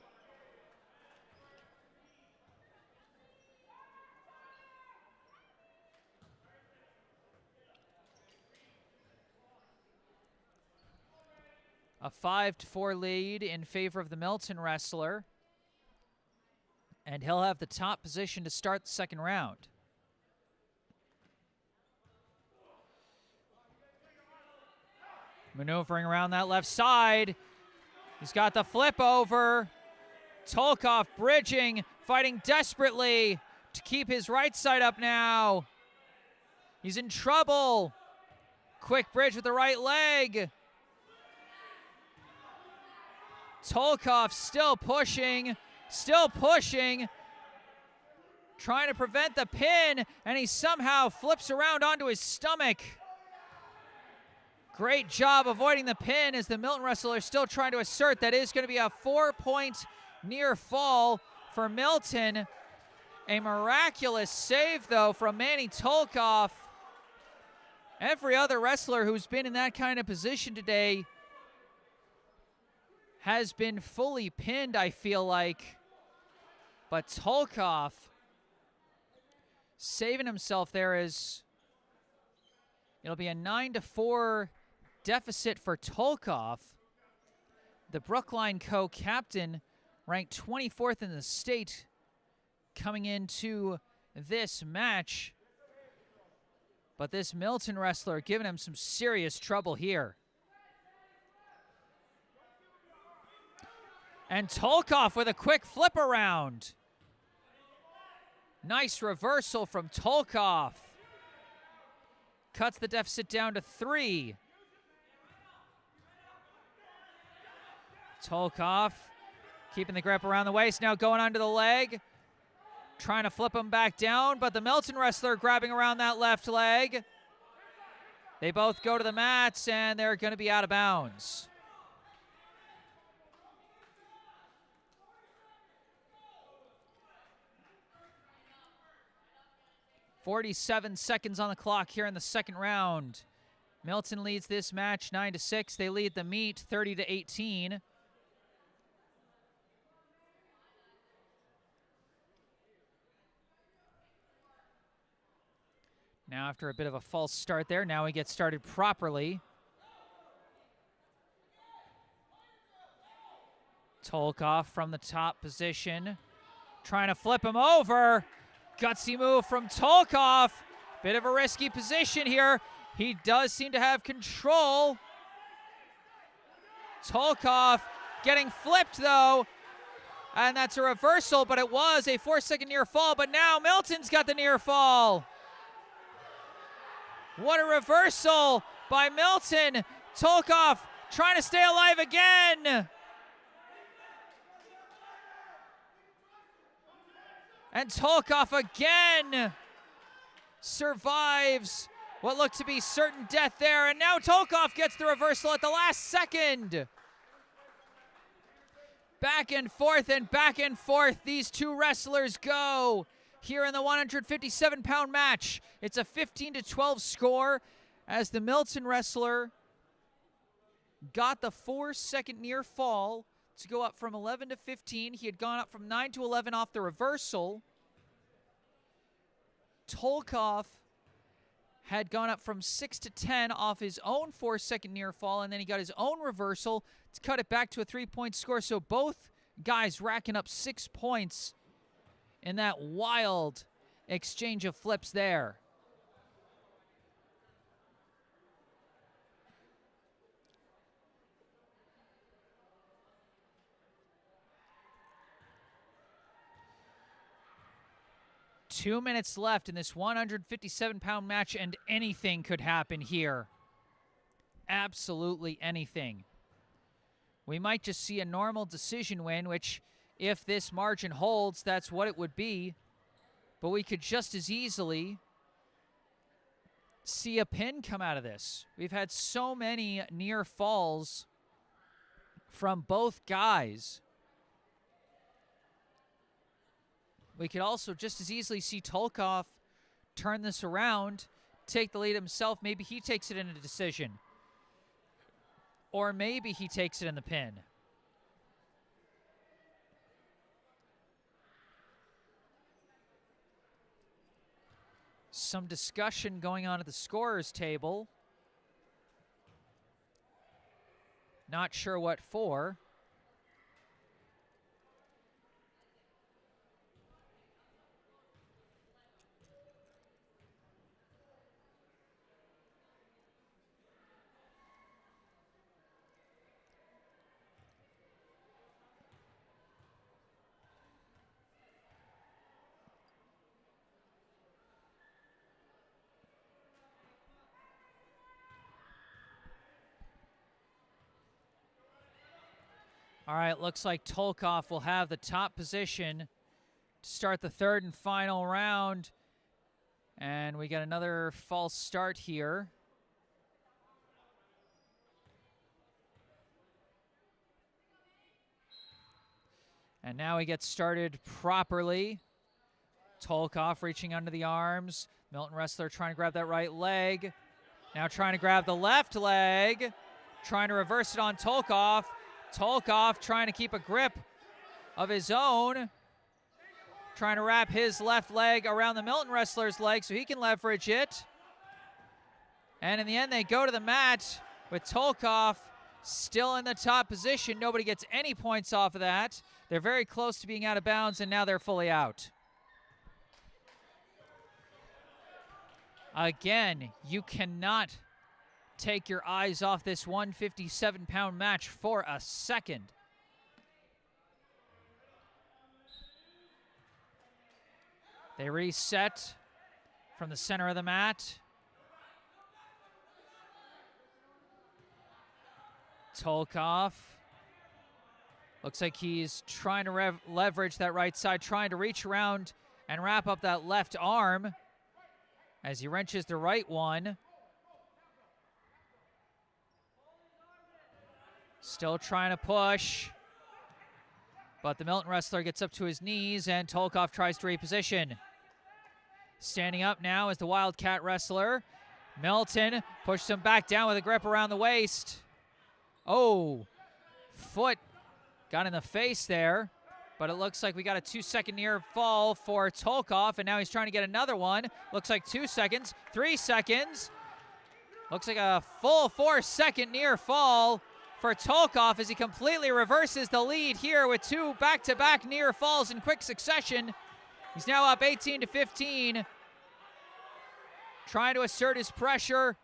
A 5-4 lead in favor of the Milton wrestler. And he'll have the top position to start the second round. Maneuvering around that left side. He's got the flip over. Tolkov bridging, fighting desperately to keep his right side up now. He's in trouble. Quick bridge with the right leg. Tolkov still pushing, trying to prevent the pin, and he somehow flips around onto his stomach. Great job avoiding the pin as the Milton wrestler is still trying to assert that is going to be a 4-point near fall for Milton. A miraculous save, though, from Manny Tolkov. Every other wrestler who's been in that kind of position today has been fully pinned, I feel like. But Tolkov saving himself there as it'll be a 9-4 deficit for Tolkov. The Brookline co-captain, ranked 24th in the state coming into this match. But this Milton wrestler giving him some serious trouble here. And Tolkov with a quick flip around. Nice reversal from Tolkov. Cuts the deficit down to 3. Tolkov keeping the grip around the waist, now going onto the leg. Trying to flip him back down, but the Milton wrestler grabbing around that left leg. They both go to the mats, and they're going to be out of bounds. .47 seconds on the clock here in the second round. Milton leads this match 9-6. They lead the meet 30-18. Now after a bit of a false start there, now he gets started properly. Tolkov from the top position, trying to flip him over. Gutsy move from Tolkov. Bit of a risky position here. He does seem to have control. Tolkov getting flipped though. And that's a reversal, but it was a 4-second near fall. But now Milton's got the near fall. What a reversal by Milton. Tolkov trying to stay alive again. And Tolkov again survives what looked to be certain death there, and now Tolkov gets the reversal at the last second. Back and forth these two wrestlers go here in the 157-pound match. It's a 15-12 score as the Milton wrestler got the 4-second near fall to go up from 11 to 15. He had gone up from 9 to 11 off the reversal. Tolkov had gone up from 6 to 10 off his own 4-second near fall, and then he got his own reversal to cut it back to a 3-point score. So both guys racking up 6 points in that wild exchange of flips there. Two minutes left in this 157-pound match, and anything could happen here. Absolutely anything. We might just see a normal decision win, which, if this margin holds, that's what it would be. But we could just as easily see a pin come out of this. We've had so many near falls from both guys. We could also just as easily see Tolkov turn this around, take the lead himself. Maybe he takes it in a decision. Or maybe he takes it in the pin. Some discussion going on at the scorer's table. Not sure what for. All right, looks like Tolkov will have the top position to start the third and final round. And we got another false start here. And now he gets started properly. Tolkov reaching under the arms. Milton wrestler trying to grab that right leg. Now trying to grab the left leg. Trying to reverse it on Tolkov. Tolkov trying to keep a grip of his own. Trying to wrap his left leg around the Milton wrestler's leg so he can leverage it. And in the end, they go to the mat with Tolkov still in the top position. Nobody gets any points off of that. They're very close to being out of bounds, and now they're fully out. Again, you cannot take your eyes off this 157-pound match for a second. They reset from the center of the mat. Tolkov looks like he's trying to leverage that right side, trying to reach around and wrap up that left arm as he wrenches the right one. Still trying to push, but the Milton wrestler gets up to his knees and Tolkov tries to reposition. Standing up now is the Wildcat wrestler. Milton pushes him back down with a grip around the waist. Oh, foot got in the face there, but it looks like we got a 2-second near fall for Tolkov, and now he's trying to get another one. Looks like 2 seconds, 3 seconds. Looks like a full 4-second near fall for Tolkov as he completely reverses the lead here with 2 back-to-back near falls in quick succession. He's now up 18 to 15. Trying to assert his pressure.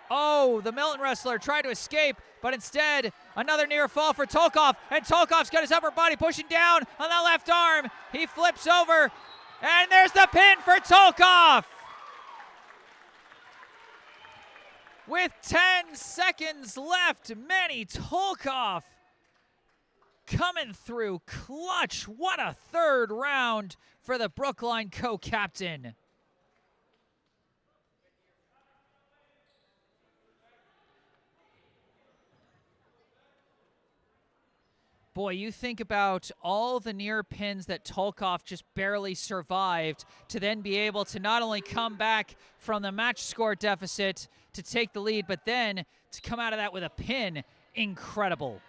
Oh, the Milton wrestler tried to escape, but instead another near fall for Tolkov, and Tolkov's got his upper body pushing down on the left arm. He flips over, and there's the pin for Tolkov. With 10 seconds left, Manny Tolkov coming through clutch. What a third round for the Brookline co-captain. Boy, you think about all the near pins that Tolkov just barely survived to then be able to not only come back from the match score deficit to take the lead, but then to come out of that with a pin. Incredible.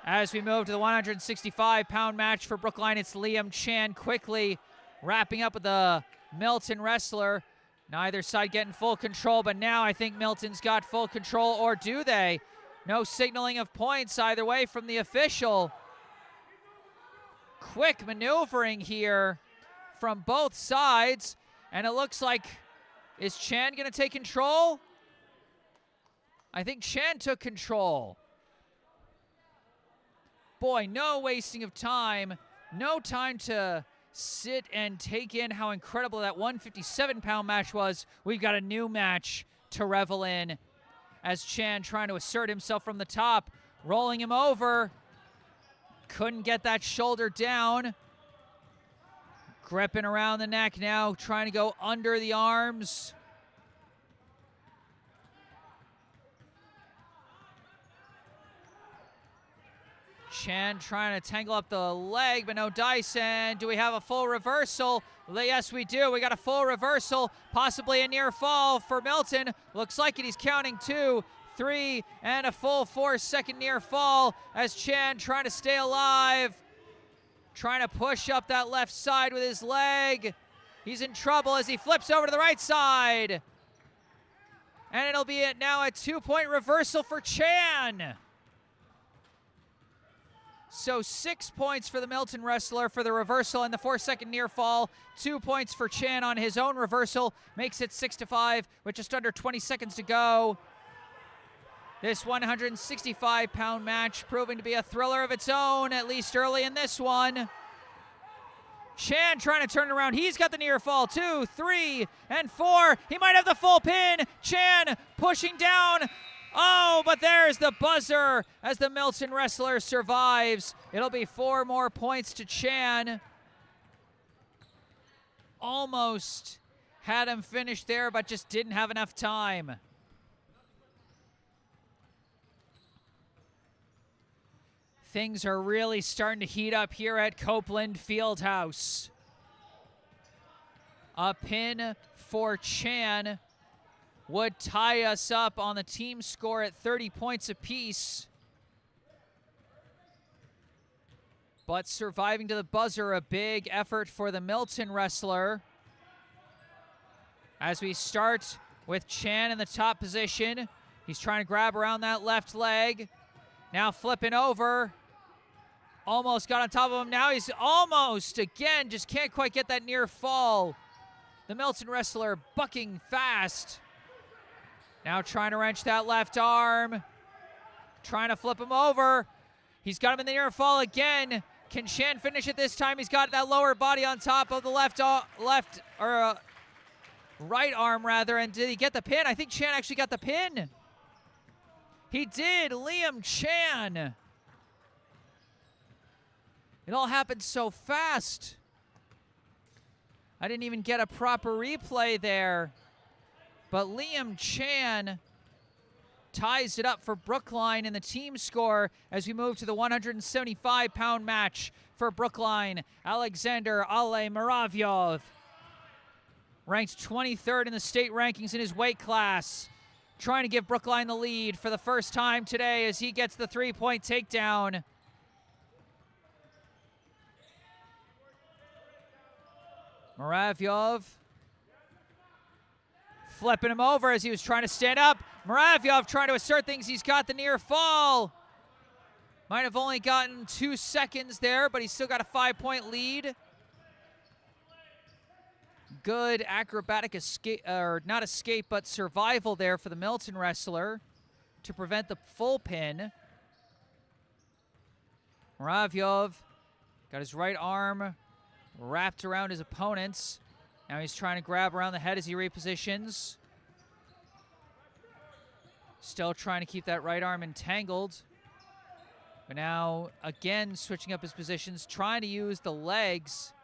As we move to the 165-pound match for Brookline, it's Liam Chan quickly wrapping up with the Milton wrestler. Neither side getting full control, but now I think Milton's got full control, or do they? No signaling of points either way from the official. Quick maneuvering here from both sides, and it looks like, is Chan going to take control? I think Chan took control. Boy, no wasting of time. No time to sit and take in how incredible that 157-pound match was. We've got a new match to revel in as Chan trying to assert himself from the top, rolling him over. Couldn't get that shoulder down. Gripping around the neck now, trying to go under the arms. Chan trying to tangle up the leg, but no dice. And do we have a full reversal? Yes, we do. We got a full reversal, possibly a near fall for Milton. Looks like it. He's counting 2, 3, and a full 4-second near fall as Chan trying to stay alive. Trying to push up that left side with his leg. He's in trouble as he flips over to the right side. And it'll be now a 2-point reversal for Chan. So 6 points for the Milton wrestler for the reversal and the 4-second near fall. 2 points for Chan on his own reversal. Makes it 6-5 with just under 20 seconds to go. This 165-pound match proving to be a thriller of its own, at least early in this one. Chan trying to turn it around. He's got the near fall. 2, 3, and 4. He might have the full pin. Chan pushing down. Oh, but there's the buzzer as the Milton wrestler survives. It'll be 4 more points to Chan. Almost had him finished there, but just didn't have enough time. Things are really starting to heat up here at Copeland Fieldhouse. A pin for Chan would tie us up on the team score at 30 points apiece. But surviving to the buzzer, a big effort for the Milton wrestler. As we start with Chan in the top position. He's trying to grab around that left leg. Now flipping over. Almost got on top of him. Now he's almost, again, just can't quite get that near fall. The Milton wrestler bucking fast. Now trying to wrench that left arm. Trying to flip him over. He's got him in the near fall again. Can Chan finish it this time? He's got that lower body on top of the right arm rather. And did he get the pin? I think Chan actually got the pin. He did. Liam Chan. It all happened so fast. I didn't even get a proper replay there. But Liam Chan ties it up for Brookline in the team score as we move to the 175-pound match for Brookline. Alexander Ale Muravyov, ranked 23rd in the state rankings in his weight class, trying to give Brookline the lead for the first time today as he gets the 3-point takedown. Muravyov flipping him over as he was trying to stand up. Muravyov trying to assert things. He's got the near fall. Might have only gotten 2 seconds there, but he's still got a 5-point lead. Good acrobatic escape, or not escape, but survival there for the Milton wrestler to prevent the full pin. Muravyov got his right arm wrapped around his opponent's. Now he's trying to grab around the head as he repositions. Still trying to keep that right arm entangled. But now, again, switching up his positions, trying to use the legs.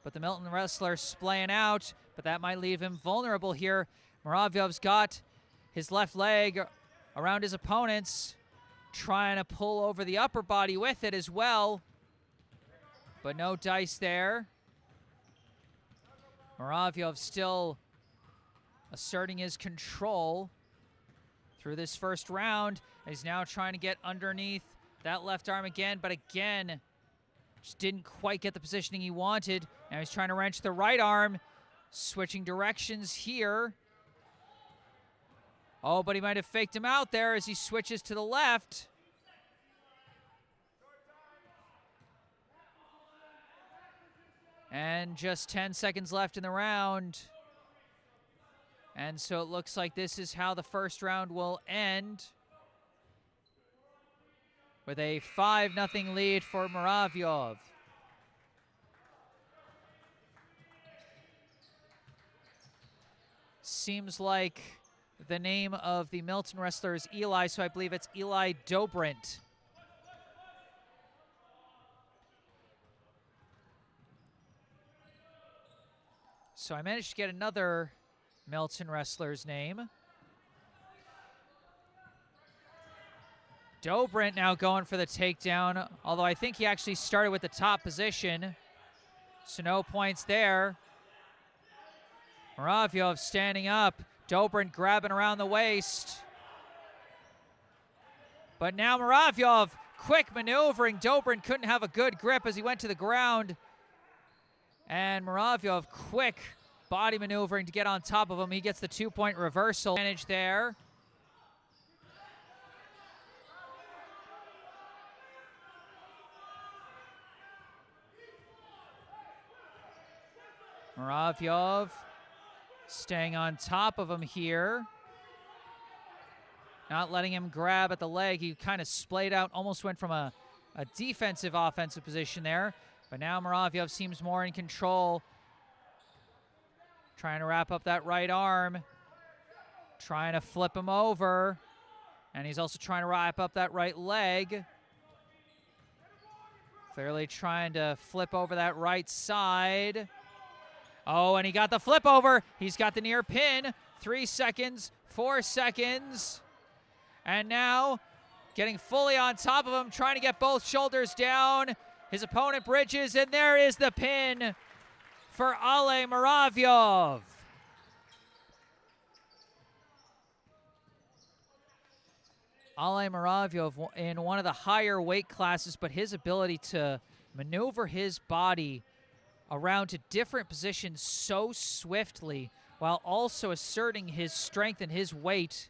But the Milton wrestler splaying out, but that might leave him vulnerable here. Muravyov's got his left leg around his opponent's. trying to pull over the upper body with it as well. But no dice there. Muravyov still asserting his control through this first round. He's now trying to get underneath that left arm again, but again, just didn't quite get the positioning he wanted. Now he's trying to wrench the right arm, switching directions here. Oh, but he might have faked him out there as he switches to the left. And just 10 seconds left in the round. And so it looks like this is how the first round will end, with a 5-0 lead for Muravyov. Seems like the name of the Milton wrestler is Eli, so I believe it's Eli Dobrindt. So I managed to get another Milton wrestler's name. Dobrindt now going for the takedown, although I think he actually started with the top position, so no points there. Muravyov standing up, Dobrindt grabbing around the waist. But now Muravyov, quick maneuvering. Dobrindt couldn't have a good grip as he went to the ground. And Muravyov, quick body maneuvering to get on top of him. He gets the 2-point reversal advantage there. Muravyov staying on top of him here. Not letting him grab at the leg. He kind of splayed out, almost went from a defensive offensive position there. But now Muravyov seems more in control. Trying to wrap up that right arm. Trying to flip him over. And he's also trying to wrap up that right leg. Clearly trying to flip over that right side. Oh, and he got the flip over. He's got the near pin. 3 seconds, 4 seconds. And now getting fully on top of him, trying to get both shoulders down. His opponent bridges, and there is the pin for Ale Muravyov. Ale Muravyov in one of the higher weight classes, but his ability to maneuver his body around to different positions so swiftly while also asserting his strength and his weight.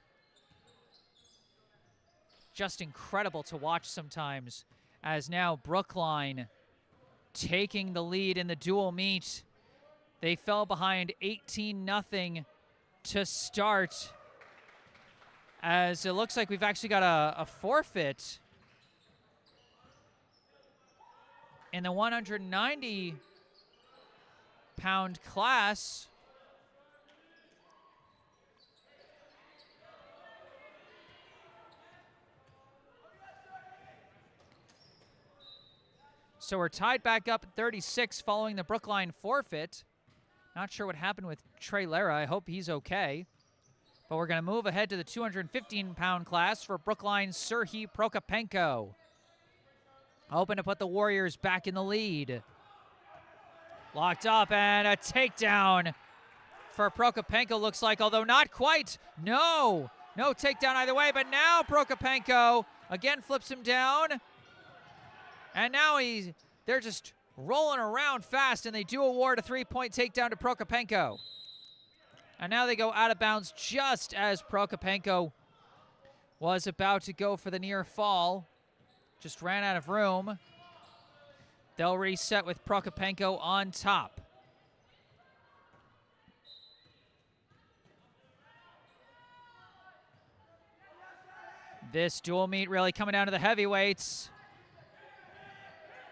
Just incredible to watch sometimes, as now Brookline taking the lead in the dual meet. They fell behind 18-0 to start, as it looks like we've actually got a forfeit in the 190-pound class. So we're tied back up at 36 following the Brookline forfeit. Not sure what happened with Trey Lara. I hope he's okay. But we're going to move ahead to the 215-pound class for Brookline's Serhiy Prokopenko. Hoping to put the Warriors back in the lead. Locked up, and a takedown for Prokopenko, looks like, although not quite. No takedown either way, but now Prokopenko again flips him down. And now they're just rolling around fast, and they do award a 3-point takedown to Prokopenko. And now they go out of bounds just as Prokopenko was about to go for the near fall. Just ran out of room. They'll reset with Prokopenko on top. This dual meet really coming down to the heavyweights.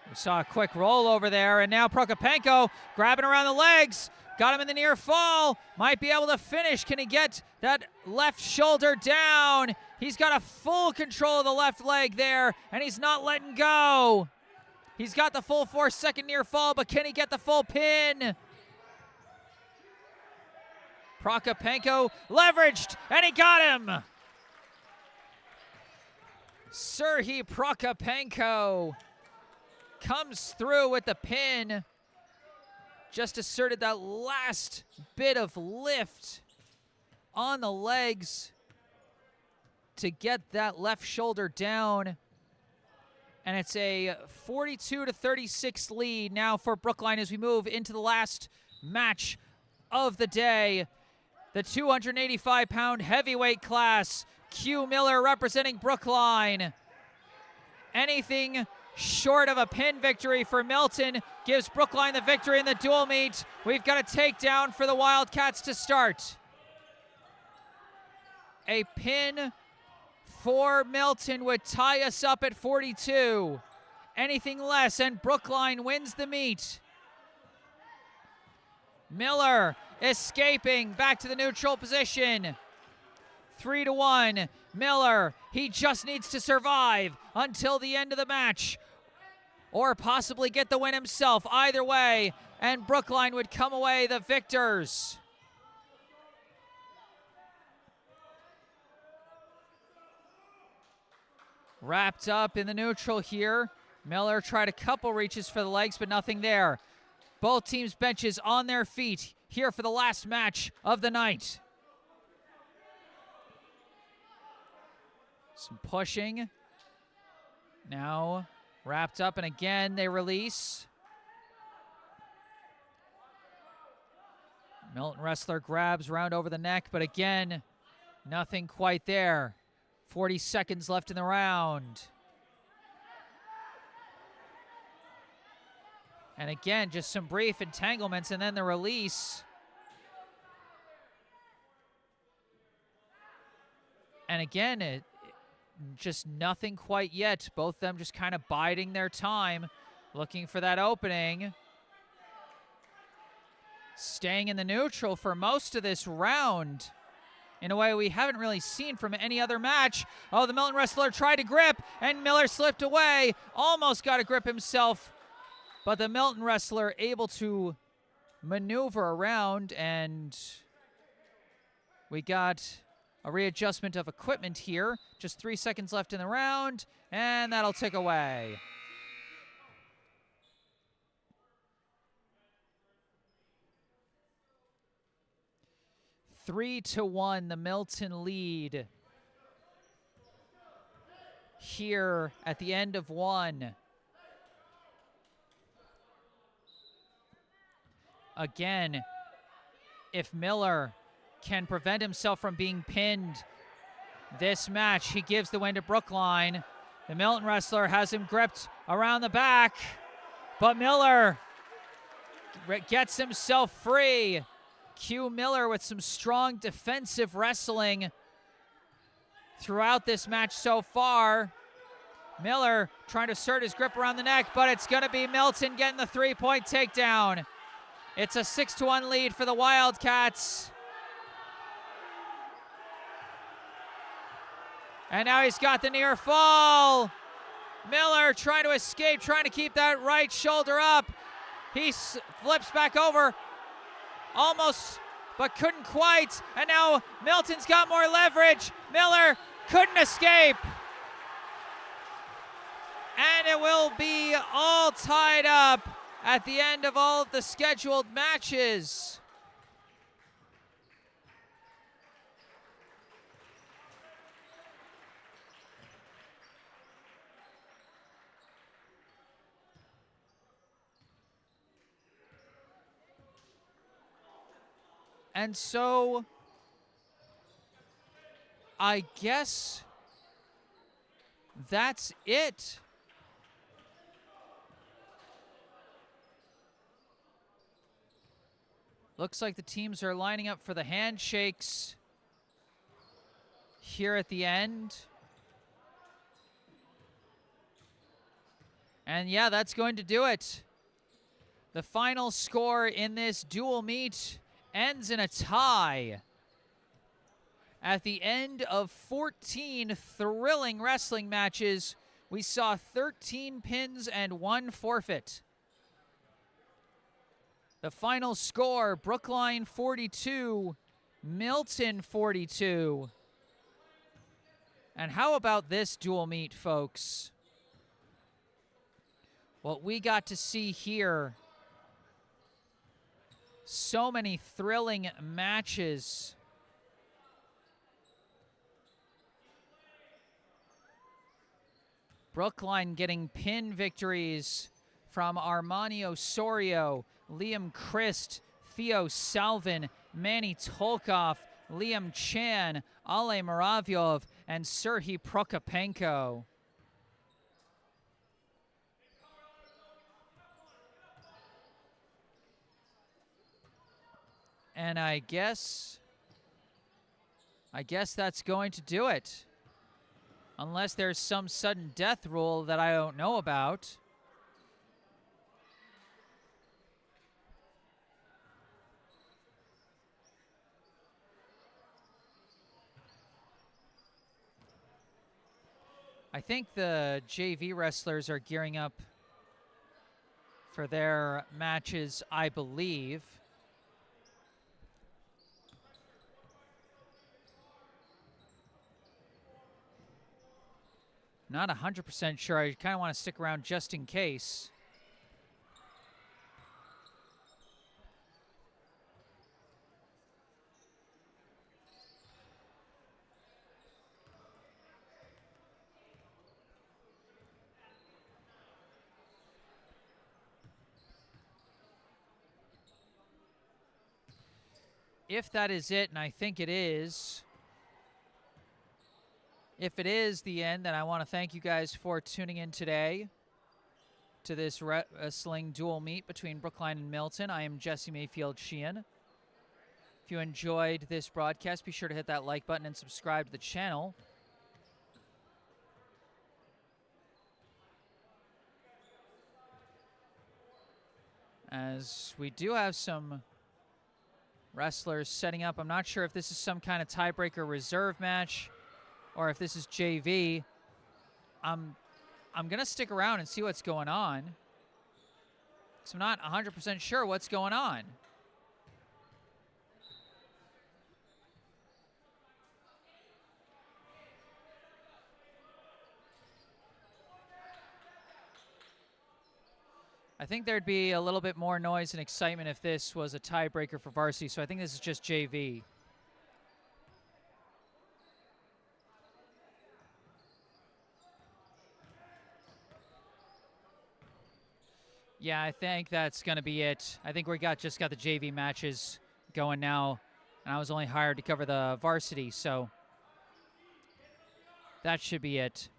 We saw a quick roll over there, and now Prokopenko grabbing around the legs. Got him in the near fall. Might be able to finish. Can he get that left shoulder down? He's got a full control of the left leg there, and he's not letting go. He's got the full 4-second near fall, but can he get the full pin? Prokopenko leveraged, and he got him. Serhii Prokopenko comes through with the pin. Just asserted that last bit of lift on the legs to get that left shoulder down. And it's a 42-36 lead now for Brookline as we move into the last match of the day. The 285-pound heavyweight class. Q Miller representing Brookline. Anything short of a pin victory for Milton gives Brookline the victory in the dual meet. We've got a takedown for the Wildcats to start. A pin for Milton would tie us up at 42. Anything less and Brookline wins the meet. Miller escaping back to the neutral position. 3-1. Miller, he just needs to survive until the end of the match or possibly get the win himself. Either way, and Brookline would come away the victors. Wrapped up in the neutral here. Miller tried a couple reaches for the legs, but nothing there. Both teams' benches on their feet here for the last match of the night. Some pushing. Now wrapped up, and again they release. Milton wrestler grabs round over the neck, but again, nothing quite there. 40 seconds left in the round. And again, just some brief entanglements and then the release. And again, just nothing quite yet. Both of them just kind of biding their time, looking for that opening. Staying in the neutral for most of this round in a way we haven't really seen from any other match. Oh, the Milton wrestler tried to grip, and Miller slipped away. Almost got a grip himself, but the Milton wrestler able to maneuver around, and we got a readjustment of equipment here. Just 3 seconds left in the round, and that'll tick away. Three to 1, the Milton lead here at the end of one. Again, if Miller can prevent himself from being pinned this match, he gives the win to Brookline. The Milton wrestler has him gripped around the back, but Miller gets himself free. Q Miller with some strong defensive wrestling throughout this match so far. Miller trying to assert his grip around the neck, but it's going to be Milton getting the 3-point takedown. It's a 6-1 lead for the Wildcats. And now he's got the near fall. Miller trying to escape, trying to keep that right shoulder up. He flips back over. Almost, but couldn't quite. And now Milton's got more leverage. Miller couldn't escape. And it will be all tied up at the end of all of the scheduled matches. And so, I guess that's it. Looks like the teams are lining up for the handshakes here at the end. And yeah, that's going to do it. The final score in this dual meet ends in a tie. At the end of 14 thrilling wrestling matches, we saw 13 pins and 1 forfeit. The final score, Brookline 42, Milton 42. And how about this dual meet, folks? What we got to see here, so many thrilling matches. Brookline getting pin victories from Armani Osorio, Liam Christ, Theo Salvin, Manny Tolkov, Liam Chan, Ale Muravyov, and Serhii Prokopenko. And I guess that's going to do it. Unless there's some sudden death rule that I don't know about. I think the JV wrestlers are gearing up for their matches, I believe. Not 100% sure. I kind of want to stick around just in case. If that is it, and I think it is, if it is the end, then I want to thank you guys for tuning in today to this wrestling dual meet between Brookline and Milton. I am Jesse Mayfield-Sheehan. If you enjoyed this broadcast, be sure to hit that like button and subscribe to the channel. As we do have some wrestlers setting up. I'm not sure if this is some kind of tiebreaker reserve match or if this is JV. I'm going to stick around and see what's going on, because I'm not 100% sure what's going on. I think there'd be a little bit more noise and excitement if this was a tiebreaker for varsity, so I think this is just JV. Yeah, I think that's going to be it. I think we just got the JV matches going now, and I was only hired to cover the varsity, so that should be it.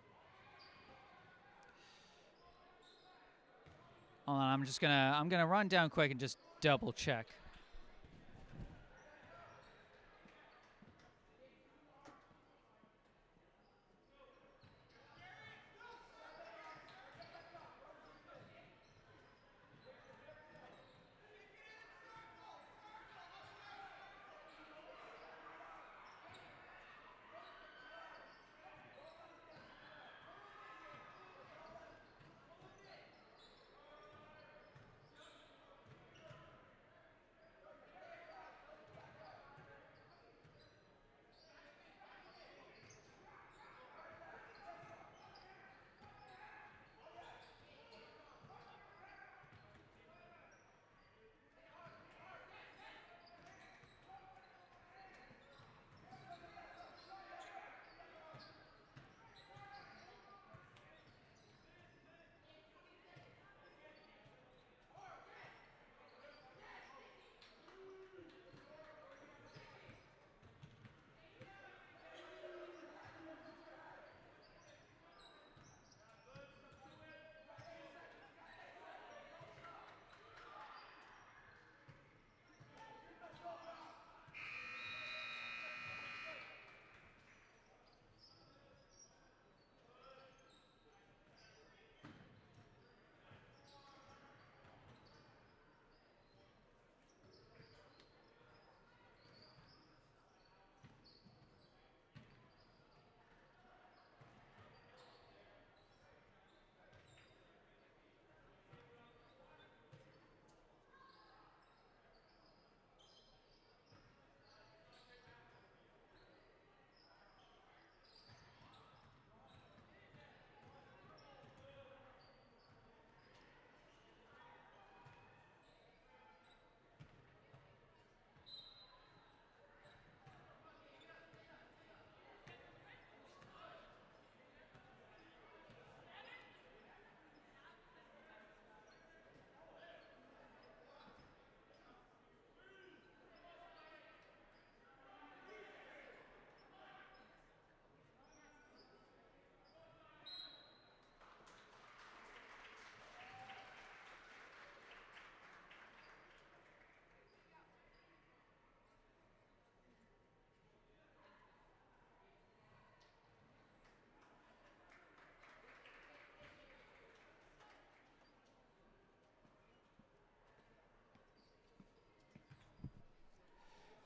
Hold on, I'm gonna run down quick and just double check.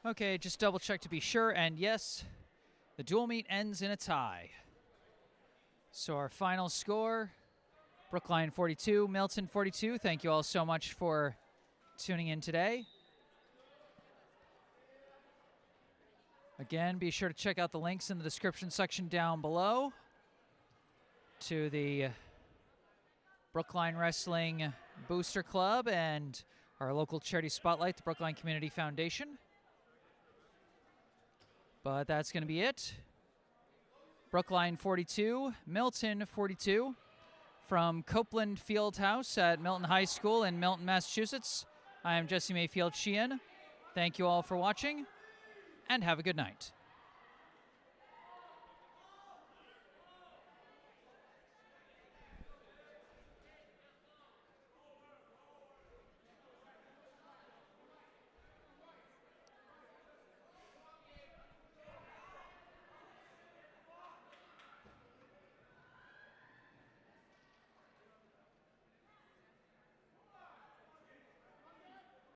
Okay, just double check to be sure, and yes, the dual meet ends in a tie. So our final score, Brookline 42, Milton 42. Thank you all so much for tuning in today. Again, be sure to check out the links in the description section down below to the Brookline Wrestling Booster Club and our local charity spotlight, the Brookline Community Foundation. But that's going to be it. Brookline 42, Milton 42. From Copeland Fieldhouse at Milton High School in Milton, Massachusetts, I am Jesse Mayfield-Sheehan. Thank you all for watching, and have a good night.